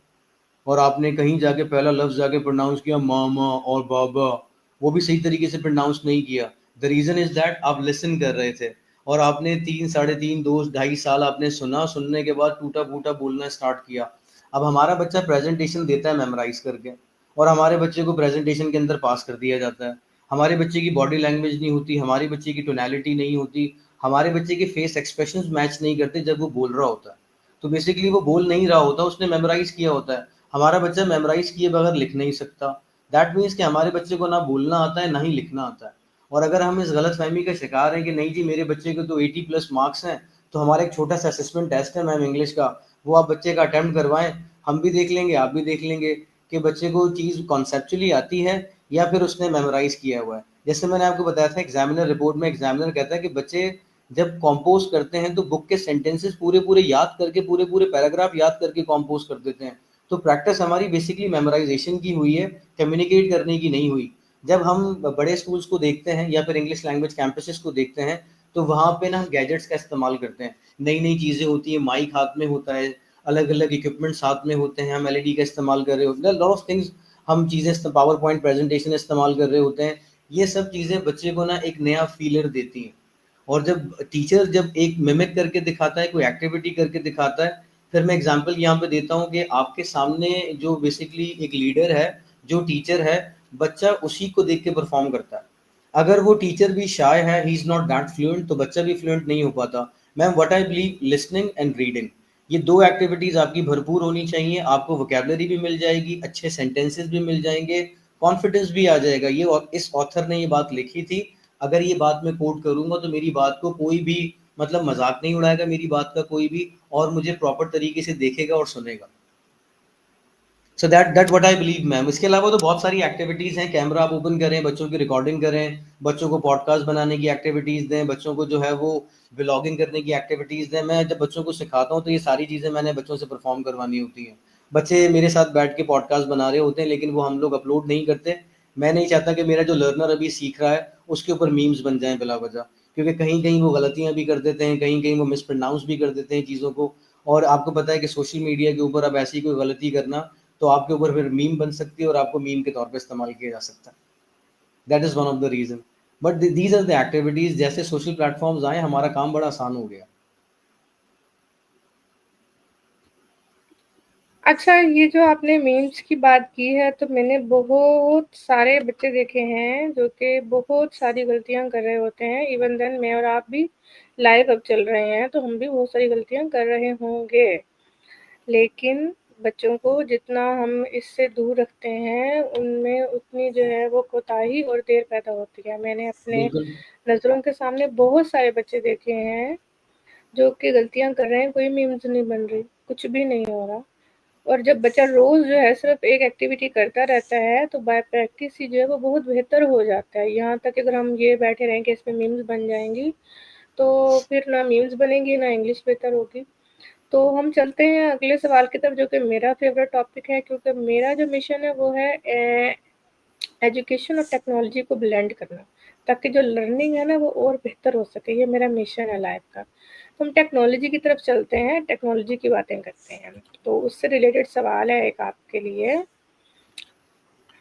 और आपने कहीं जाके पहला लफ्ज़ जाके प्रोनाउंस किया मामा और बाबा, वो भी सही तरीके से प्रोनाउंस नहीं किया। द रीज़न इज़ दैट आप लिसन कर रहे थे और आपने 3, साढ़े 3, 2, ढाई साल आपने सुना, सुनने के बाद टूटा-फूटा बोलना स्टार्ट किया। अब हमारा बच्चा प्रेज़ेंटेशन देता है मेमोराइज़ करके और हमारे बच्चे को प्रेज़ेंटेशन के अंदर पास कर दिया जाता है। हमारे बच्चे की बॉडी लैंग्वेज नहीं होती, हमारे बच्चे की टोनैलिटी नहीं होती, हमारे बच्चे के फेस एक्सप्रेशंस मैच नहीं करते जब वो बोल रहा होता है। तो बेसिकली वो बोल नहीं रहा होता, उसने मेमोराइज़ किया होता है। हमारा बच्चा मेमोराइज़ किए बगैर लिख नहीं सकता। दैट मीन्स कि हमारे बच्चे को ना बोलना आता है, ना ही लिखना आता है। और अगर हम इस गलतफ़हमी का शिकार हैं कि नहीं जी मेरे बच्चे के तो 80 प्लस मार्क्स हैं, तो हमारा एक छोटा-सा असेसमेंट टेस्ट है मैम इंग्लिश का, वो आप बच्चे का अटेम्प्ट करवाएँ, हम भी देख लेंगे, आप भी देख लेंगे कि बच्चे को चीज़ कॉन्सेप्चुअली आती है या फिर उसने मेमोराइज़ किया हुआ है। जैसे मैंने आपको बताया था एग्ज़ामिनर रिपोर्ट में एग्ज़ामिनर कहता है कि बच्चे जब कंपोज़ करते हैं तो बुक के सेंटेंसेस पूरे-पूरे याद करके पूरे-पूरे पैराग्राफ याद करके कंपोज़ कर देते हैं। तो प्रैक्टिस हमारी बेसिकली मेमोराइज़ेशन की हुई है, कम्युनिकेट करने की नहीं हुई। जब हम बड़े स्कूल्स को देखते हैं या फिर इंग्लिश लैंग्वेज कैंपसेस को देखते हैं, तो वहाँ पे ना गैजेट्स का इस्तेमाल करते हैं। नई-नई चीज़ें होती हैं, माइक हाथ में होता है, अलग-अलग इक्विपमेंट्स हाथ में होते हैं, हम एलईडी का इस्तेमाल कर रहे होते हैं, लॉट ऑफ थिंग्स हम चीज़ें पावर पॉइंट प्रेज़ेंटेशन इस्तेमाल कर रहे होते हैं। ये सब चीज़ें बच्चे को ना एक नया फ़ीलर देती हैं। और जब टीचर जब एक मिमिक करके दिखाता है, कोई एक्टिविटी करके दिखाता है, फिर मैं एग्ज़ाम्पल यहाँ पे देता हूँ कि आपके सामने जो बेसिकली एक लीडर है, जो टीचर है, बच्चा उसी को देख के परफ़ॉर्म करता है। अगर वो टीचर भी शाय है, he is not that fluent, तो बच्चा भी फ्लुएंट नहीं हो पाता। Ma'am what I believe listening and reading, ये 2 एक्टिविटीज़ आपकी भरपूर होनी चाहिए, आपको वोकैब्युलरी भी मिल जाएगी, अच्छे सेंटेंसेस भी मिल जाएँगे, कॉन्फिडेंस भी आ जाएगा। ये इस ऑथर ने ये बात लिखी थी, अगर ये बात मैं कोट करूँगा तो मेरी बात को कोई भी मतलब मज़ाक नहीं उड़ाएगा मेरी बात का कोई भी और मुझे प्रॉपर तरीके से देखेगा और सुनेगा। So that what I believe ma'am. इसके अलावा तो बहुत सारी एक्टिविटीज़ हैं, कैमरा आप ओपन करें, बच्चों की रिकॉर्डिंग करें, बच्चों को पॉडकास्ट बनाने की एक्टिविटीज़ दें, बच्चों को जो है वो व्लॉगिंग करने की एक्टिविटीज़ दें। मैं जब बच्चों को सिखाता हूँ तो ये सारी चीज़ें मैंने बच्चों से परफ़ॉर्म करवानी होती हैं। बच्चे मेरे साथ बैठ के पॉडकास्ट बना रहे होते हैं लेकिन वो हम लोग अपलोड नहीं करते। मैं नहीं चाहता कि मेरा जो लर्नर अभी सीख रहा है उसके ऊपर मीम्स बन जाएँ बिला वजह। क्योंकि कहीं-कहीं वो गलतियाँ भी कर देते हैं, कहीं-कहीं वो मिसप्रोनाउंस भी कर देते हैं चीज़ों को। और आपको पता है कि सोशल मीडिया के ऊपर अब ऐसी कोई गलती करना तो आपके ऊपर फिर मीम बन सकती है और आपको मीम के तौर पे इस्तेमाल किया जा सकता है। That is one of the reason. But these are the activities, जैसे सोशल प्लेटफ़ॉर्म्स आए हमारा काम बड़ा आसान हो गया। अच्छा, ये जो आपने मीम्स की बात की है, तो मैंने बहुत सारे बच्चे देखे हैं जो कि बहुत सारी गलतियाँ कर रहे होते हैं। इवन देन मैं और आप भी लाइव अब चल रहे हैं, तो हम भी बहुत सारी गलतियाँ कर रहे होंगे। लेकिन बच्चों को जितना हम इससे दूर रखते हैं, उनमें उतनी जो है वो कोताही और देर पैदा होती है। मैंने अपने बिल्कुल। नज़रों के सामने बहुत सारे बच्चे देखे हैं, जो कि गलतियाँ कर रहे हैं, कोई मीम्स नहीं बन रही, कुछ भी नहीं हो रहा। और जब बच्चा रोज़ जो है सिर्फ़ एक एक्टिविटी करता रहता है, तो बाय प्रैक्टिस ही जो है वो बहुत बेहतर हो जाता है। यहाँ तक कि अगर हम ये बैठे रहें कि इसमें मीम्स बन जाएँगी, तो फिर ना मीम्स बनेंगी, ना इंग्लिश बेहतर होगी। तो हम चलते हैं अगले सवाल की तरफ, जो कि मेरा फ़ेवरेट टॉपिक है, क्योंकि मेरा जो मिशन है वो है एजुकेशन और टेक्नोलॉजी को ब्लेंड करना, ताकि जो लर्निंग है ना वो और बेहतर हो सके। ये मेरा मिशन है लाइफ़ का। तो हम टेक्नोलॉजी की तरफ चलते हैं, टेक्नोलॉजी की बातें करते हैं। तो उससे रिलेटेड सवाल है एक आपके लिए।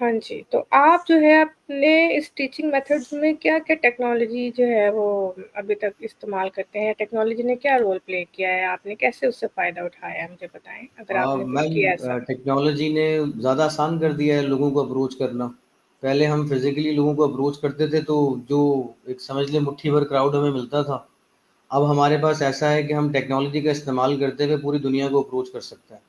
हाँ जी, तो आप जो है अपने इस टीचिंग मेथड्स में क्या-क्या टेक्नोलॉजी जो है वो अभी तक इस्तेमाल करते हैं? टेक्नोलॉजी ने क्या रोल प्ले किया है? आपने कैसे उससे फ़ायदा उठाया है, मुझे बताएँ, अगर आपने कुछ मैम किया ऐसा? टेक्नोलॉजी ने ज़्यादा आसान कर दिया है लोगों को अप्रोच करना। पहले हम फिज़िकली लोगों को अप्रोच करते थे तो जो एक समझ लें मुट्ठी भर क्राउड हमें मिलता था। अब हमारे पास ऐसा है कि हम टेक्नोलॉजी का इस्तेमाल करते हुए पूरी दुनिया को अप्रोच कर सकते हैं।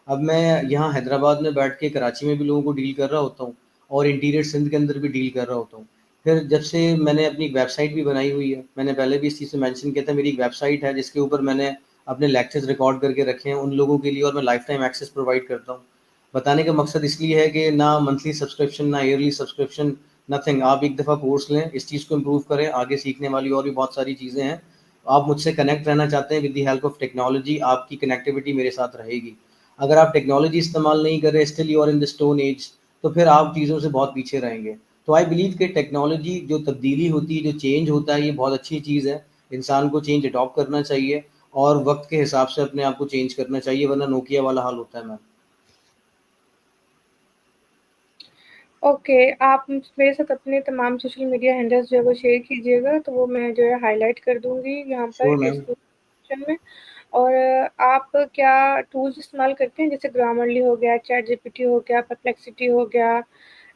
अब मैं यहाँ हैदराबाद में बैठ के कराची में भी लोगों को डील कर रहा होता हूँ और इंटीरियर सिंध के अंदर भी डील कर रहा होता हूँ। फिर जब से मैंने अपनी एक वेबसाइट भी बनाई हुई है, मैंने पहले भी इस चीज़ से मेंशन किया था, मेरी एक वेबसाइट है जिसके ऊपर मैंने अपने लेक्चर्स रिकॉर्ड करके रखे हैं उन लोगों के लिए और मैं लाइफ टाइम एक्सेस प्रोवाइड करता हूँ। बताने का मकसद इसलिए है कि ना मंथली सब्सक्रिप्शन, ना ईयरली सब्सक्रिप्शन, नथिंग। आप एक दफ़ा कोर्स लें, इस चीज़ को इम्प्रूव करें, आगे सीखने वाली और भी बहुत सारी चीज़ें हैं। आप मुझसे कनेक्ट रहना चाहते हैं with the help of technology, आपकी कनेक्टिविटी मेरे साथ रहेगी। अगर आप टेक्नोलॉजी इस्तेमाल नहीं कर रहे, still you are in the stone age, तो फिर आप चीज़ों से बहुत पीछे रहेंगे। तो आई बिलीव कि टेक्नोलॉजी जो तब्दीली होती है, जो चेंज होता है, ये बहुत अच्छी चीज़ है। इंसान को चेंज अडॉप्ट करना चाहिए और वक्त के हिसाब से अपने आप को चेंज करना चाहिए, वरना नोकिया वाला हाल होता है मैम। ओके, आप मेरे साथ अपने तमाम सोशल मीडिया हैंडल्स जो है वो शेयर कीजिएगा, तो वो मैं जो है हाइलाइट कर दूँगी यहाँ पर श्योर इस मैम। डिस्क्रिप्शन में। और आप क्या टूल्स इस्तेमाल करते हैं? जैसे ग्रामरली हो गया, चैट जीपीटी हो गया, परप्लेक्सिटी हो गया,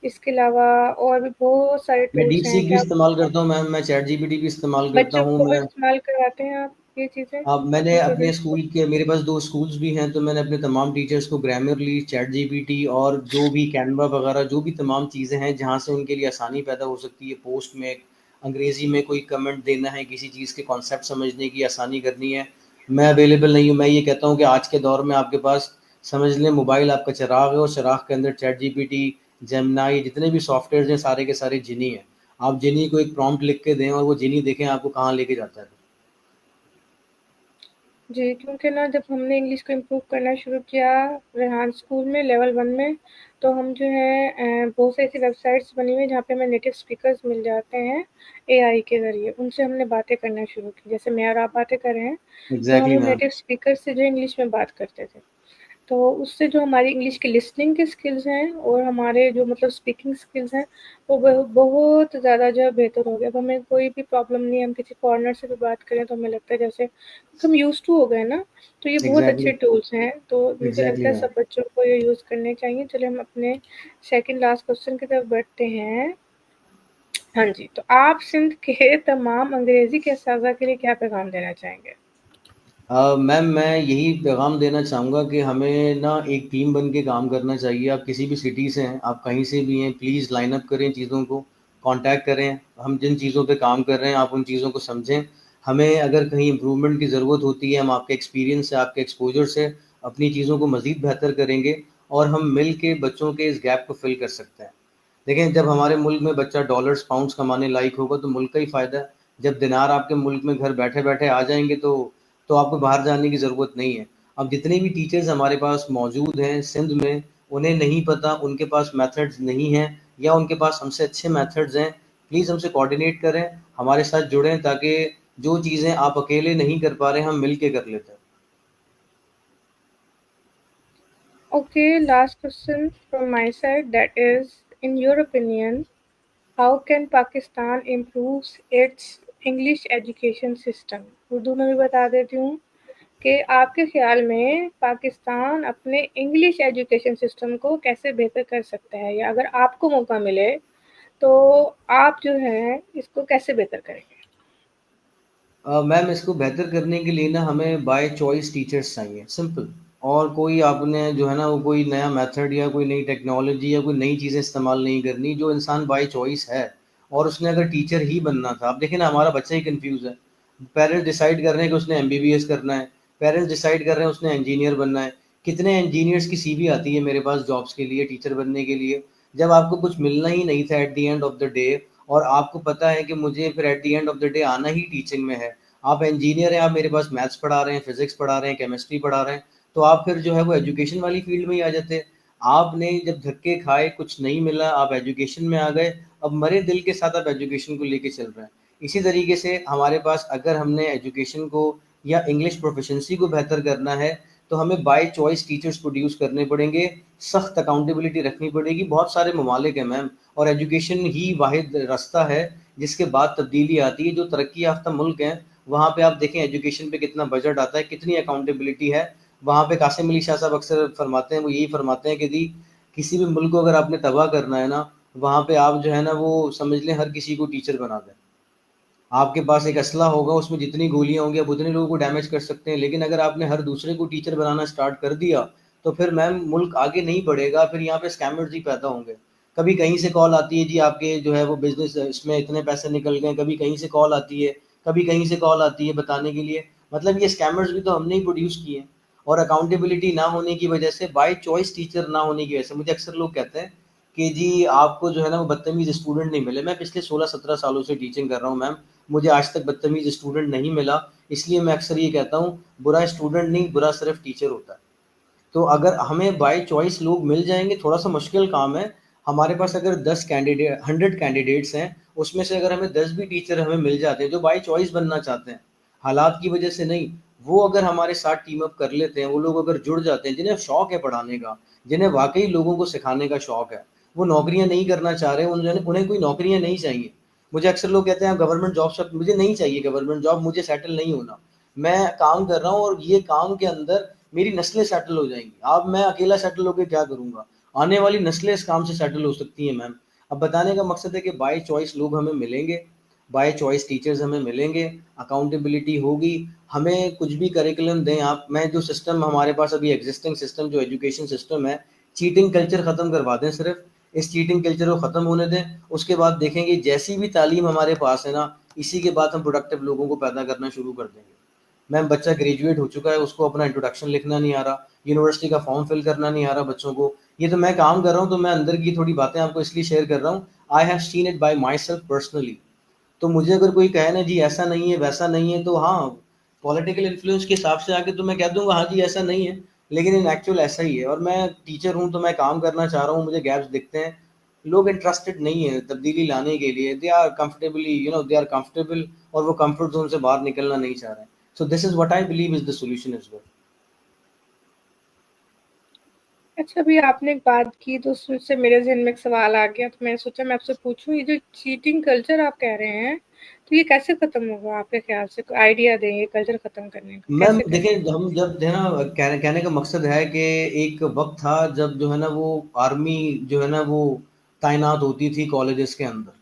इसके अलावा और भी बहुत सारे मैं टूल्स डीप हैं, सीक भी क्या इस्तेमाल करता हूँ मैम, मैं चैट जीपीटी भी इस्तेमाल करता बच्चों हूँ को मैं। इस्तेमाल करवाते हैं आप ये चीज़ें अब मैंने अपने अपने स्टूडेंट्स को? स्कूल के, मेरे पास 2 स्कूल्स भी हैं, तो मैंने अपने तमाम टीचर्स को ग्रामरली, चैट जीपीटी और जो भी कैनवा वगैरह जो भी तमाम चीज़ें हैं, जहाँ से उनके लिए आसानी पैदा हो सकती है, पोस्ट में अंग्रेज़ी में कोई कमेंट देना है, किसी चीज़ के कॉन्सेप्ट समझने की आसानी करनी है, मैं अवेलेबल नहीं हूँ। मैं ये कहता हूँ कि आज के दौर में आपके पास समझ लें मोबाइल आपका चिराग है और चिराग के अंदर चैट जीपीटी, जेमिनी जितने भी सॉफ्टवेयर्स हैं सारे के सारे जिनी हैं। आप जिनी को एक प्रॉम्प्ट लिख के दें और वो जिनी देखें आपको कहाँ लेके जाता है। जी, क्योंकि ना जब हमने इंग्लिश को इम्प्रूव करना शुरू किया रेहान स्कूल में लेवल 1 में, तो हम जो है बहुत सी ऐसी वेबसाइट्स बनी हुई हैं जहाँ पे हमें नेटिव स्पीकर्स मिल जाते हैं एआई के ज़रिए। उनसे हमने बातें करना शुरू की। जैसे मैं और आप बातें कर रहे हैं, तो हम एग्ज़ैक्टली उन मैम। नेटिव स्पीकर से जो है इंग्लिश में बात करते थे। तो उससे जो हमारी इंग्लिश की लिसनिंग की स्किल्स हैं और हमारे जो मतलब स्पीकिंग स्किल्स हैं, वो बहुत ज़्यादा जो है बेहतर हो गया। अब हमें कोई भी प्रॉब्लम नहीं है, हम किसी फॉरेनर से भी बात करें तो हमें लगता है जैसे हम यूज़ टू हो गए ना, तो ये बहुत एग्ज़ैक्टली, अच्छे टूल्स हैं। तो मुझे एग्ज़ैक्टली लगता है मैम। सब बच्चों को ये यूज़ करने चाहिए। चलिए हम अपने सेकंड लास्ट क्वेश्चन की तरफ बढ़ते हैं। हाँ जी, तो आप सिंध के तमाम अंग्रेज़ी के असातिज़ा के लिए क्या पैगाम देना चाहेंगे? मैम मैं यही पैगाम देना चाहूँगा कि हमें ना एक टीम बन के काम करना चाहिए। आप किसी भी सिटी से हैं, आप कहीं से भी हैं, प्लीज़ लाइन अप करें चीज़ों को, कॉन्टैक्ट करें। हम जिन चीज़ों पे काम कर रहे हैं, आप उन चीज़ों को समझें। हमें अगर कहीं इम्प्रूवमेंट की ज़रूरत होती है, हम आपके एक्सपीरियंस से, आपके एक्सपोज़र से अपनी चीज़ों को मज़ीद बेहतर करेंगे और हम मिल के बच्चों के इस गैप को फ़िल कर सकते हैं। देखें, जब हमारे मुल्क में बच्चा डॉलर्स, पाउंड्स कमाने लायक होगा, तो मुल्क का ही फ़ायदा है। जब दिनार आपके मुल्क में घर बैठे-बैठे आ जाएँगे, तो आपको बाहर जाने की ज़रूरत नहीं है। अब जितने भी टीचर्स हमारे पास मौजूद हैं सिंध में, उन्हें नहीं पता, उनके पास मेथड्स नहीं हैं या उनके पास हमसे अच्छे मेथड्स हैं, प्लीज़ हमसे कोऑर्डिनेट करें, हमारे साथ जुड़ें ताकि जो चीज़ें आप अकेले नहीं कर पा रहे, हम मिल के कर लेते हैं। Okay, last question from my side, that is, in your opinion, how can Pakistan improve its English education system? Urdu में भी बता देती हूँ कि आपके ख़्याल में पाकिस्तान अपने इंग्लिश एजुकेशन सिस्टम को कैसे बेहतर कर सकता है, या अगर आपको मौका मिले तो आप जो है इसको कैसे बेहतर करेंगे? मैम इसको बेहतर करने के लिए ना हमें बाय चॉइस टीचर्स चाहिए, सिंपल। और कोई आपने जो है ना वो कोई नया मेथड या कोई नई टेक्नोलॉजी या कोई नई चीज़ें इस्तेमाल नहीं करनी। जो इंसान बाय चॉइस है और उसने अगर टीचर ही बनना था, आप देखें ना हमारा बच्चा ही कंफ्यूज है। पेरेंट्स डिसाइड कर रहे हैं कि उसने एमबीबीएस करना है, पेरेंट्स डिसाइड कर रहे हैं उसने इंजीनियर बनना है। कितने इंजीनियर्स की सीवी आती है मेरे पास जॉब्स के लिए, टीचर बनने के लिए, जब आपको कुछ मिलना ही नहीं था at the end of the day, और आपको पता है कि मुझे फिर at the end of the day आना ही टीचिंग में है। आप इंजीनियर हैं, आप मेरे पास मैथ्स पढ़ा रहे हैं, फिजिक्स पढ़ा रहे हैं, केमिस्ट्री पढ़ा रहे हैं, तो आप फिर जो है वो एजुकेशन वाली फील्ड में ही आ जाते हैं। आपने जब धक्के खाए, कुछ नहीं मिला, आप एजुकेशन में आ गए, अब मरे दिल के साथ आप एजुकेशन को लेके चल रहे हैं। इसी तरीके से हमारे पास अगर हमने एजुकेशन को या इंग्लिश प्रोफिशिएंसी को बेहतर करना है, तो हमें बाय चॉइस टीचर्स प्रोड्यूस करने पड़ेंगे, सख्त अकाउंटेबिलिटी रखनी पड़ेगी। बहुत सारे ममालिक हैं मैम, और एजुकेशन ही वाहिद रास्ता है जिसके बाद तब्दीली आती है। जो तरक्की याफ्ता मुल्क हैं, वहाँ पे आप देखें एजुकेशन पे कितना बजट आता है, कितनी अकाउंटेबिलिटी है। वहाँ पे कासिम अली शाह साहब अक्सर फरमाते हैं, वो यही फरमाते हैं कि जी किसी भी मुल्क को अगर आपने तबाह करना है ना, वहाँ पे आप जो है ना वो समझ लें हर किसी को टीचर बना दें। आपके पास एक असला होगा, उसमें जितनी गोलियाँ होंगी आप उतने लोगों को डैमेज कर सकते हैं, लेकिन अगर आपने हर दूसरे को टीचर बनाना स्टार्ट कर दिया, तो फिर मैम मुल्क आगे नहीं बढ़ेगा, फिर यहाँ पे स्कैमर्स ही पैदा होंगे। कभी कहीं से कॉल आती है जी आपके जो है वो बिज़नेस इसमें इतने पैसे निकल गए, कभी कहीं से कॉल आती है, कभी कहीं से कॉल आती है बताने के लिए, मतलब ये स्कैमर्स भी तो हमने ही प्रोड्यूस किए हैं। और अकाउंटेबिलिटी ना होने की वजह से, बाय चॉइस टीचर ना होने की वजह से, मुझे अक्सर लोग कहते हैं कि जी आपको जो है ना वो बदतमीज़ स्टूडेंट नहीं मिले। मैं पिछले 16-17 सालों से टीचिंग कर रहा हूँ मैम, मुझे आज तक बदतमीज़ स्टूडेंट नहीं मिला। इसलिए मैं अक्सर ये कहता हूँ, बुरा स्टूडेंट नहीं, बुरा सिर्फ टीचर होता है। तो अगर हमें बाय चॉइस लोग मिल जाएँगे, थोड़ा-सा मुश्किल काम है। हमारे पास अगर 10 कैंडिडेट 100 कैंडिडेट्स हैं, उसमें से अगर हमें 10 भी टीचर हमें मिल जाते हैं जो बाय चॉइस बनना चाहते हैं, हालात की वजह से नहीं, वो अगर हमारे साथ टीम अप कर लेते हैं, वो लोग अगर जुड़ जाते हैं, जिन्हें शौक है पढ़ाने का, जिन्हें वाक़ई लोगों को सिखाने का शौक है, वो नौकरियां नहीं करना चाह रहे, उन्हें कोई नौकरियां नहीं चाहिए। मुझे अक्सर लोग कहते हैं गवर्नमेंट जॉब सब, मुझे नहीं चाहिए गवर्नमेंट जॉब, मुझे सेटल नहीं होना। मैं काम कर रहा हूँ और ये काम के अंदर मेरी नस्लें सेटल हो जाएंगी। अब मैं अकेला सेटल होकर क्या करूंगा? आने वाली नस्लें इस काम से सेटल हो सकती हैं मैम। अब बताने का मकसद है कि बाय चॉइस लोग हमें मिलेंगे, बाय चॉइस टीचर्स हमें मिलेंगे, अकाउंटेबिलिटी होगी। हमें कुछ भी करिकुलम दें आप, मैं जो सिस्टम हमारे पास अभी एग्जिस्टिंग सिस्टम जो एजुकेशन सिस्टम है, चीटिंग कल्चर खत्म करवा दें सिर्फ, इस चीटिंग कल्चर को खत्म होने दें। उसके बाद देखेंगे जैसी भी तालीम हमारे पास है ना, इसी के बाद हम प्रोडक्टिव लोगों को पैदा करना शुरू कर देंगे। मैम बच्चा ग्रेजुएट हो चुका है, उसको अपना इंट्रोडक्शन लिखना नहीं आ रहा, यूनिवर्सिटी का फॉर्म फिल करना नहीं आ रहा बच्चों को। ये तो मैं काम कर रहा हूँ, तो मैं अंदर की थोड़ी बातें आपको इसलिए शेयर कर रहा हूँ। I have seen it by my self personally. तो मुझे अगर कोई कहे ना जी ऐसा नहीं है वैसा नहीं है, तो हाँ, पॉलिटिकल इन्फ्लुएंस के हिसाब से आके तो मैं कह दूंगा हाँ जी ऐसा नहीं है, लेकिन इन एक्चुअल ऐसा ही है। और मैं टीचर हूँ तो मैं काम करना चाह रहा हूँ, मुझे गैप्स दिखते हैं। लोग इंटरेस्टेड नहीं है तब्दीली लाने के लिए, they are comfortably they are comfortable, और वो कंफर्ट जोन से बाहर निकलना नहीं चाह रहे हैं। So this is what I believe is the solution is well. अच्छा, अभी आपने एक बात की तो उससे मेरे ज़हन में एक सवाल आ गया, तो मैंने सोचा मैं आपसे पूछूँ, ये जो चीटिंग कल्चर आप कह रहे हैं, तो ये कैसे खत्म होगा आपके ख्याल से? कोई आइडिया दें ये कल्चर खत्म करने का, मैम कैसे देखिए, करेंगे? हम जब है ना, कहने का मकसद है कि एक वक्त था जब जो है ना वो आर्मी जो है ना वो तैनात होती थी कॉलेजेस के अंदर।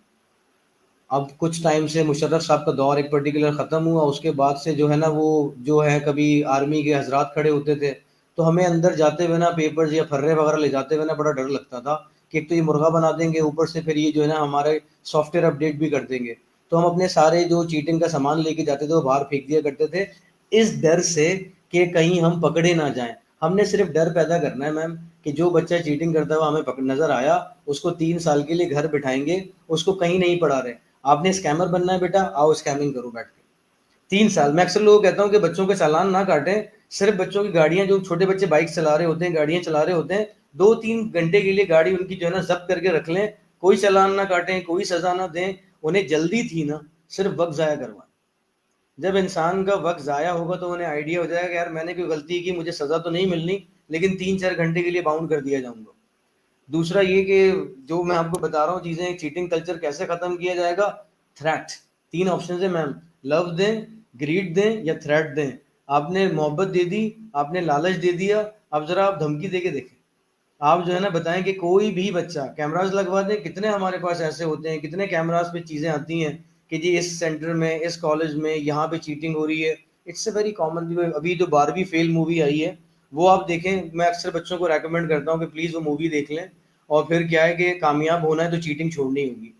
अब कुछ टाइम से मुशर्रफ साहब का दौर एक पर्टिकुलर ख़त्म हुआ, उसके बाद से जो है ना वो जो है कभी आर्मी के हजरात खड़े होते थे, तो हमें अंदर जाते हुए ना पेपर्स या फर्रे वगैरह ले जाते हुए ना बड़ा डर लगता था कि एक तो ये मुर्गा बना देंगे, ऊपर से फिर ये जो है ना हमारे सॉफ्टवेयर अपडेट भी कर देंगे। तो हम अपने सारे जो चीटिंग का सामान लेके जाते थे वो बाहर फेंक दिया करते थे, इस डर से कि कहीं हम पकड़े ना जाएं। हमने सिर्फ डर पैदा करना है मैम, कि जो बच्चा चीटिंग करता हुआ हमें पकड़ नजर आया, उसको 3 साल के लिए घर बिठाएंगे, उसको कहीं नहीं पढ़ा रहे। आपने स्कैमर बनना है बेटा, आओ स्कैमिंग करो बैठ के। 3 साल मैं अक्सर लोगों को कहता हूँ कि बच्चों के चालान ना काटें, सिर्फ बच्चों की गाड़ियां, जो छोटे बच्चे बाइक चला रहे होते हैं, गाड़ियां चला रहे होते हैं, 2-3 घंटे के लिए गाड़ी उनकी जो है ना जब्त करके रख लें, कोई चालान ना काटें, कोई सजा ना दें। उन्हें जल्दी थी ना, सिर्फ वक्त जाया करवाएं। जब इंसान का वक्त जाया होगा तो उन्हें आइडिया हो जाएगा यार मैंने कोई गलती की, मुझे सजा तो नहीं मिलनी, लेकिन 3-4 घंटे के लिए बाउंड कर दिया जाऊंगा। दूसरा ये कि जो मैं आपको बता रहा हूँ चीजें, चीटिंग कल्चर कैसे खत्म किया जाएगा? थ्रेट। 3 ऑप्शन है मैम, लव दें, ग्रीड दें या थ्रेट दें। आपने मोहब्बत दे दी, आपने लालच दे दिया, अब जरा आप धमकी दे के देखें। आप जो है ना बताएं कि कोई भी बच्चा, कैमरास लगवा दें, कितने हमारे पास ऐसे होते हैं, कितने कैमरास पे चीजें आती हैं कि जी इस सेंटर में, इस कॉलेज में, यहाँ पे चीटिंग हो रही है। It's a very common. अभी जो बारहवीं फेल मूवी आई है वो आप देखें, मैं अक्सर बच्चों को रेकमेंड करता हूँ कि प्लीज वो मूवी देख लें। और फिर क्या है कि कामयाब होना है तो चीटिंग छोड़नी होगी।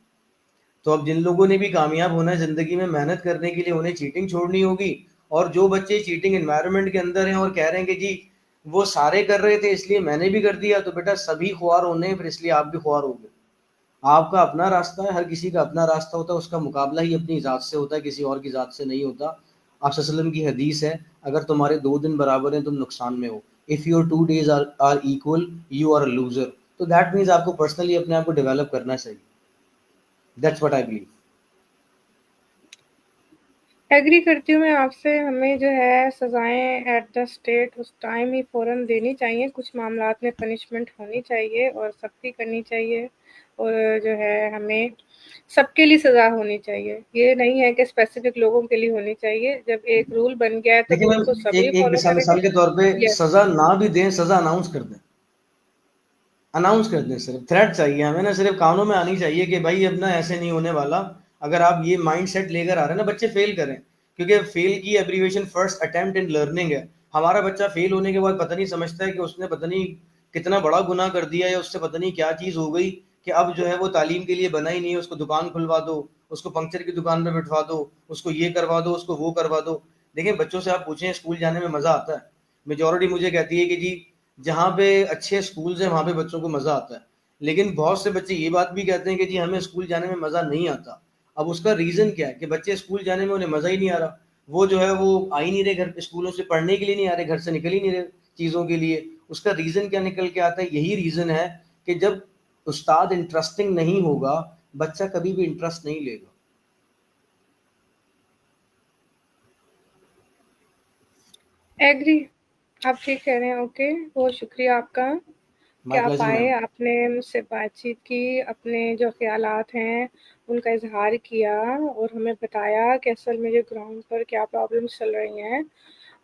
तो अब जिन लोगों ने भी कामयाब होना है जिंदगी में, मेहनत करने के लिए, उन्हें चीटिंग छोड़नी होगी। और जो बच्चे चीटिंग एनवायरनमेंट के अंदर हैं और कह रहे हैं कि जी वो सारे कर रहे थे इसलिए मैंने भी कर दिया, तो बेटा सभी खुआर होने हैं, फिर इसलिए आप भी खुआर हो गए। आपका अपना रास्ता है, हर किसी का अपना रास्ता होता है, उसका मुकाबला ही अपनी ज़ात से होता है, किसी और की ज़ात से नहीं होता। आप वसल्लम की हदीस है, अगर तुम्हारे 2 दिन बराबर हैं तुम नुकसान में हो। If your 2 days are equal you are a loser. तो दैट मीन्स आपको पर्सनली अपने आप को डेवलप करना चाहिए। That's what I believe. Agree करती हूँ मैं आपसे, हमें जो है सज़ाएँ एट द स्टेट उस टाइम ही फ़ौरन देनी चाहिए, कुछ मामलात में पनिशमेंट होनी चाहिए और सख्ती करनी चाहिए, और जो है हमें सबके लिए सज़ा होनी चाहिए। ये नहीं है कि स्पेसिफ़िक लोगों के लिए होनी चाहिए, जब एक रूल बन गया है तो देखिए रूल मैम, को सभी एक एक फ़ॉलो करेंगे। मिसाल के तौर पे, यस। सजा ना भी दें, सजा अनाउंस कर दें। अनाउंस कर दें, सिर्फ थ्रेट चाहिए हमें ना, सिर्फ कानों में आनी चाहिए कि भाई अब ना ऐसे नहीं होने वाला। अगर आप ये माइंड सेट लेकर आ रहे हैं ना, बच्चे फेल करें, क्योंकि फेल की abbreviation first attempt in learning है। हमारा बच्चा फेल होने के बाद पता नहीं समझता है कि उसने पता नहीं कितना बड़ा गुनाह कर दिया, या उससे पता नहीं क्या चीज हो गई कि अब जो है वो तालीम के लिए बना ही नहीं है। उसको दुकान खुलवा दो, उसको पंक्चर की दुकान में बिठवा दो, उसको ये करवा दो, उसको वो करवा दो। देखिए बच्चों से आप पूछें स्कूल जाने में मजा आता है, मेजोरिटी मुझे कहती है कि जी जहाँ पे अच्छे स्कूल्स हैं वहाँ पे बच्चों को मजा आता है। लेकिन बहुत से बच्चे ये बात भी कहते हैं कि जी हमें स्कूल जाने में मजा नहीं आता। अब उसका रीजन क्या है कि बच्चे स्कूल जाने में उन्हें मजा ही नहीं आ रहा। वो जो है वो आ ही नहीं रहे घर पे, स्कूलों से पढ़ने के लिए नहीं आ रहे, घर से निकल ही नहीं रहे चीजों के लिए। उसका रीजन क्या निकल के आता है? यही रीजन है कि जब उस्ताद इंटरेस्टिंग नहीं होगा, बच्चा कभी भी इंटरेस्ट नहीं लेगा। एग्री, आप ठीक कह रहे हैं, ओके, बहुत शुक्रिया आपका। माय क्या आप प्लेजर आए, मैम। आपने मुझसे बातचीत की, अपने जो ख़्यालात हैं, उनका इज़हार किया और हमें बताया कि असल में जो ग्राउंड पर क्या प्रॉब्लम्स चल रही हैं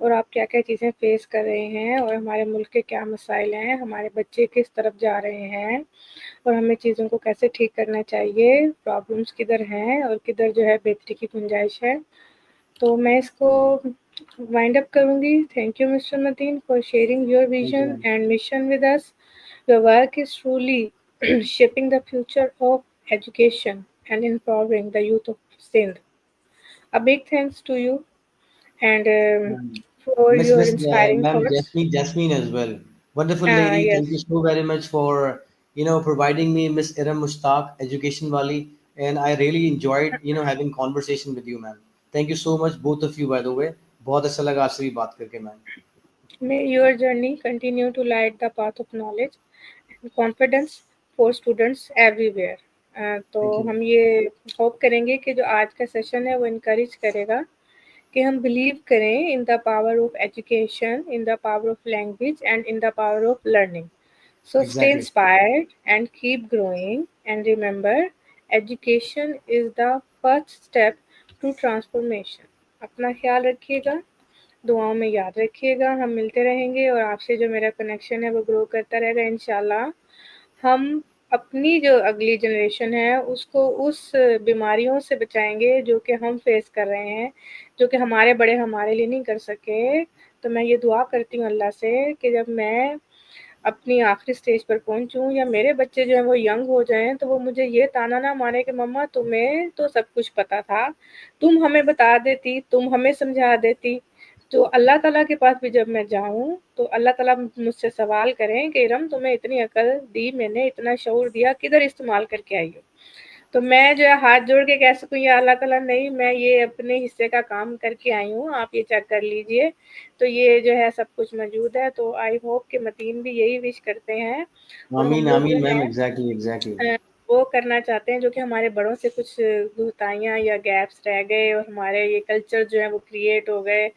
और आप क्या-क्या चीज़ें फ़ेस कर रहे हैं और हमारे मुल्क के क्या मसाइल हैं, हमारे बच्चे किस तरफ जा रहे हैं और हमें चीज़ों को कैसे ठीक करना चाहिए, प्रॉब्लम्स किधर हैं और किधर जो है बेहतरी की गुंजाइश है। तो मैं इसको वाइंड अप करूँगी। Thank you mister Mateen for sharing your thank you vision ma'am. And mission with us. Your work is truly shaping the future of education and empowering the youth of Sindh. A big thanks to you and for Miss your Miss inspiring Ma'am thoughts. Jasmine as well. Wonderful lady. Thank you Yes, so very much for providing me Miss Iram Mushtaq Education Wali, and I really enjoyed having conversation with you, ma'am. Thank you so much, both of you, by the way. बहुत अच्छा लगा आपसे भी बात करके, ma'am. may your journey continue to light the path of knowledge and confidence for students everywhere. तो thank you. हम ये होप करेंगे कि जो आज का सेशन है वो इनकरेज करेगा कि हम बिलीव करें in the power of education, in the power of language and in the power of learning. So stay exactly. inspired and keep growing. And remember, education is the first step to transformation. अपना ख्याल रखिएगा, दुआओं में याद रखिएगा। हम मिलते रहेंगे और आपसे जो मेरा कनेक्शन है वो ग्रो करता रहेगा इंशाल्लाह। हम अपनी जो अगली जनरेशन है उसको उस बीमारियों से बचाएँगे जो कि हम फेस कर रहे हैं, जो कि हमारे बड़े हमारे लिए नहीं कर सके। तो मैं ये दुआ करती हूँ अल्लाह से कि जब मैं अपनी आखिरी स्टेज पर पहुँचूँ या मेरे बच्चे जो हैं वो यंग हो जाएँ, तो वो मुझे ये ताना ना मारे कि मम्मा तुम्हें तो सब कुछ पता था, तुम हमें बता देती, तुम हमें समझा देती। तो अल्लाह ताला के पास भी जब मैं जाऊँ, तो अल्लाह ताला मुझसे सवाल करें कि इरम तुम्हें इतनी अकल दी मैंने, इतना शऊर दिया, किधर इस्तेमाल करके आई हो? तो मैं जो है हाथ जोड़ के कह सकूँ या अल्लाह ताला नहीं, मैं ये अपने हिस्से का काम करके आई हूँ, आप ये चेक कर लीजिए। तो ये जो है सब कुछ मौजूद है, तो आई होप कि मतीन भी यही विश करते हैं और हम आमीन लोग जो आमीन मैम, हैं एग्जैक्टली एग्जैक्टली। वो करना चाहते हैं जो कि हमारे बड़ों से कुछ गुताइयाँ या गैप्स रह गए और हमारे ये कल्चर जो है वो क्रिएट हो गए।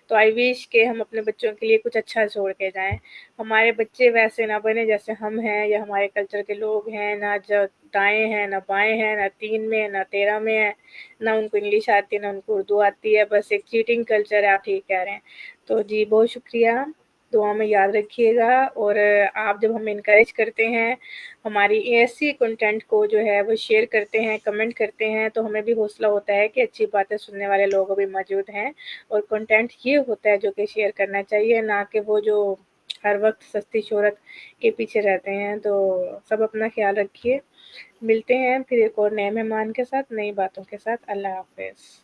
तो आई विश कि हम अपने बच्चों के लिए कुछ अच्छा छोड़ के जाएँ। हमारे बच्चे वैसे ना बने जैसे हम हैं या हमारे कल्चर के लोग हैं, ना जो दाएँ हैं, ना बाएँ हैं, ना 3 में है, ना 13 में है, ना उनको इंग्लिश आती है, ना उनको उर्दू आती है, बस एक चीटिंग कल्चर है, आप ठीक कह रहे हैं। तो जी, बहुत शुक्रिया, दुआ में याद रखिएगा और आप जब हमें एनकरेज करते हैं, हमारी ऐसी कंटेंट को जो है वो शेयर करते हैं, कमेंट करते हैं, तो हमें भी हौसला होता है कि अच्छी बातें सुनने वाले लोग भी मौजूद हैं और कंटेंट ये होता है जो कि शेयर करना चाहिए, ना कि वो जो हर वक़्त सस्ती शोहरत के पीछे रहते हैं। तो सब अपना ख़्याल रखिए। मिलते हैं फिर एक और नए मेहमान के साथ, नई बातों के साथ। अल्लाह हाफ़िज़।